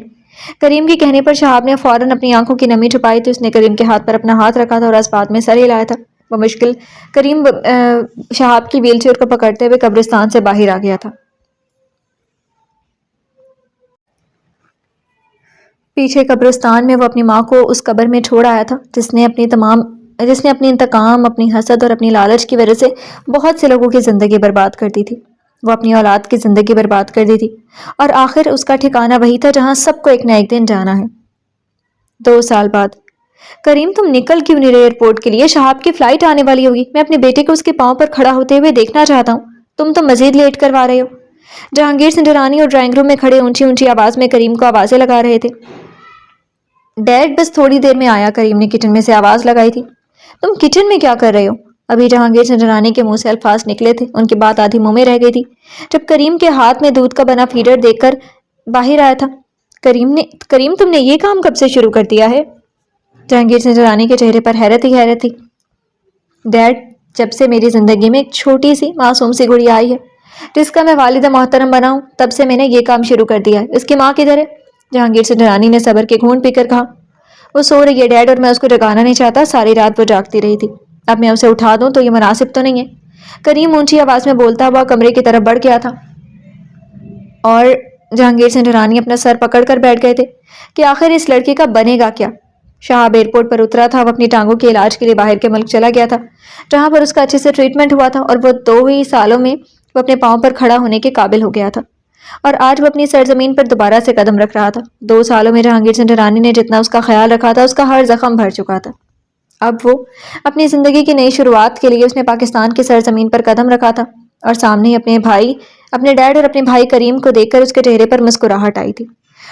کریم کے کہنے پر شہاب نے فوراً اپنی آنکھوں کی نمی چھپائی تھی۔ اس نے کریم کے ہاتھ پر اپنا ہاتھ رکھا تھا اور اس بات میں سر ہلایا تھا۔ وہ مشکل کریم شہاب کی ویل چیئر کو پکڑتے ہوئے قبرستان سے باہر آ گیا تھا۔ پیچھے قبرستان میں وہ اپنی ماں کو اس قبر میں چھوڑ آیا تھا جس نے اپنی انتقام، اپنی حسد اور اپنی لالچ کی وجہ سے بہت سے لوگوں کی زندگی برباد کر دی تھی۔ وہ اپنی اولاد کی زندگی برباد کر دی تھی اور آخر اس کا ٹھکانہ وہی تھا جہاں سب کو ایک نہ ایک دن جانا ہے۔ 2 سال بعد۔ کریم، تم نکل کیوں نہیں رہے ایئرپورٹ کے لیے؟ شہاب کی فلائٹ آنے والی ہوگی، میں اپنے بیٹے کو اس کے پاؤں پر کھڑا ہوتے ہوئے دیکھنا چاہتا ہوں، تم تو مزید لیٹ کروا رہے ہو۔ جہانگیر سنجرانی اور ڈرائنگ روم میں کھڑے اونچی اونچی آواز میں کریم کو آوازیں لگا رہے تھے۔ ڈیڈ بس تھوڑی دیر میں آیا، کریم نے کچن میں سے آواز لگائی تھی۔ تم کچن میں کیا کر رہے ہو؟ ابھی جہانگیر سنجرانی کے منہ سے الفاظ نکلے تھے، ان کی بات آدھی منہ میں رہ گئی تھی جب کریم کے ہاتھ میں دودھ کا بنا فیڈر دیکھ کر باہر آیا تھا۔ کریم تم نے یہ کام کب سے شروع کر دیا ہے؟ جہانگیر سنجرانی کے چہرے پر حیرت ہی حیرت تھی۔ ڈیڈ، جب سے میری زندگی میں ایک چھوٹی سی معصوم سی گڑیا آئی ہے جس کا میں والدہ محترم بنا ہوں، تب سے میں نے یہ کام شروع کر دیا ہے۔ اس کی ماں کدھر ہے؟ جہانگیر سنجرانی نے صبر کے گھونٹ پی کر کہا۔ وہ سو رہی ہے ڈیڈ، اور میں اس کو جگانا نہیں چاہتا، ساری رات وہ جاگتی رہی تھی، اب میں اسے اٹھا دوں تو یہ مناسب تو نہیں ہے۔ کریم اونچی آواز میں بولتا ہوا کمرے کی طرف بڑھ گیا تھا اور جہانگیر سنجرانی اپنا سر پکڑ کر بیٹھ گئے تھے کہ آخر اس لڑکی کا بنے گا کیا۔ شہاب ایئرپورٹ پر اترا تھا، وہ اپنی ٹانگوں کے علاج کے لیے باہر کے ملک چلا گیا تھا جہاں پر اس کا اچھے سے ٹریٹمنٹ ہوا تھا اور وہ 2 ہی سالوں میں وہ اپنے پاؤں پر کھڑا ہونے کے قابل ہو گیا تھا اور آج وہ اپنی سرزمین پر دوبارہ سے قدم رکھ رہا تھا۔ 2 سالوں میں جہانگیر سنجرانی نے جتنا اس کا خیال رکھا تھا اس کا ہر زخم بھر چکا تھا۔ اب وہ اپنی زندگی کی نئی شروعات کے لیے اس نے پاکستان کی سرزمین پر قدم رکھا تھا، اور سامنے ہی اپنے ڈیڈ اور اپنے بھائی کریم کو دیکھ کر اس کے چہرے پر مسکراہٹ آئی تھی۔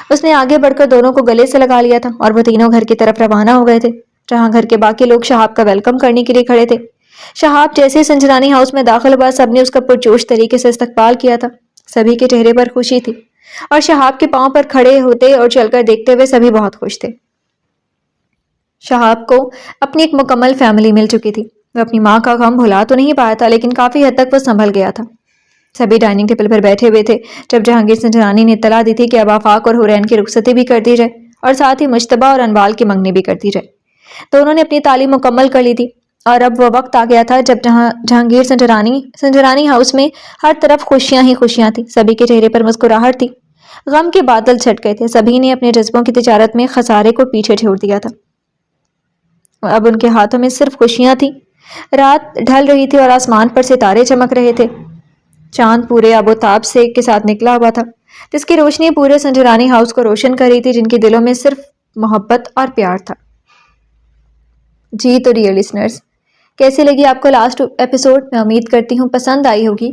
اس نے آگے بڑھ کر دونوں کو گلے سے لگا لیا تھا اور وہ تینوں گھر کی طرف روانہ ہو گئے تھے، جہاں گھر کے باقی لوگ شہاب کا ویلکم کرنے کے لیے کھڑے تھے۔ شہاب جیسے ہی سنجرانی ہاؤس میں داخل ہوا، سب نے اس کا پرجوش طریقے سے استقبال کیا تھا۔ سبھی کے چہرے پر خوشی تھی، اور شہاب کے پاؤں پر کھڑے ہوتے اور چل کر دیکھتے ہوئے سبھی بہت خوش تھے۔ شہاب کو اپنی ایک مکمل فیملی مل چکی تھی۔ وہ اپنی ماں کا غم بھلا تو نہیں پایا تھا، لیکن کافی حد تک وہ سنبھل گیا تھا۔ سبھی ڈائننگ ٹیبل پر بیٹھے ہوئے تھے جب جہانگیر سنجرانی نے اطلاع دی تھی کہ اب آفاق اور حورین کی رخصتی بھی کر دی جائے، اور ساتھ ہی مجتبیٰ اور انوال کی منگنی بھی کر دی جائے۔ تو انہوں نے اپنی تعلیم مکمل کر لی تھی، اور اب وہ وقت آ گیا تھا جب جہانگیر سنجرانی ہاؤس میں ہر طرف خوشیاں ہی خوشیاں تھیں۔ سبھی کے چہرے پر مسکراہٹ تھی، غم کے بادل چھٹ گئے تھے۔ سبھی نے اپنے جذبوں کی تجارت میں خسارے کو پیچھے چھوڑ دیا تھا، اب ان کے ہاتھوں میں صرف خوشیاں تھیں۔ رات ڈھل رہی تھی اور آسمان پر ستارے چمک رہے تھے۔ چاند پورے آب و تاب سے کے ساتھ نکلا ہوا تھا، جس کی روشنی پورے سنجرانی ہاؤس کو روشن کر رہی تھی، جن کے دلوں میں صرف محبت اور پیار تھا۔ جی تو ڈیئر لسنرز، کیسی لگی آپ کو لاسٹ ایپیسوڈ؟ میں امید کرتی ہوں پسند آئی ہوگی۔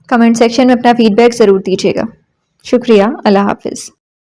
کمنٹ سیکشن میں اپنا فیڈ بیک ضرور دیجیے گا۔ شکریہ، اللہ حافظ۔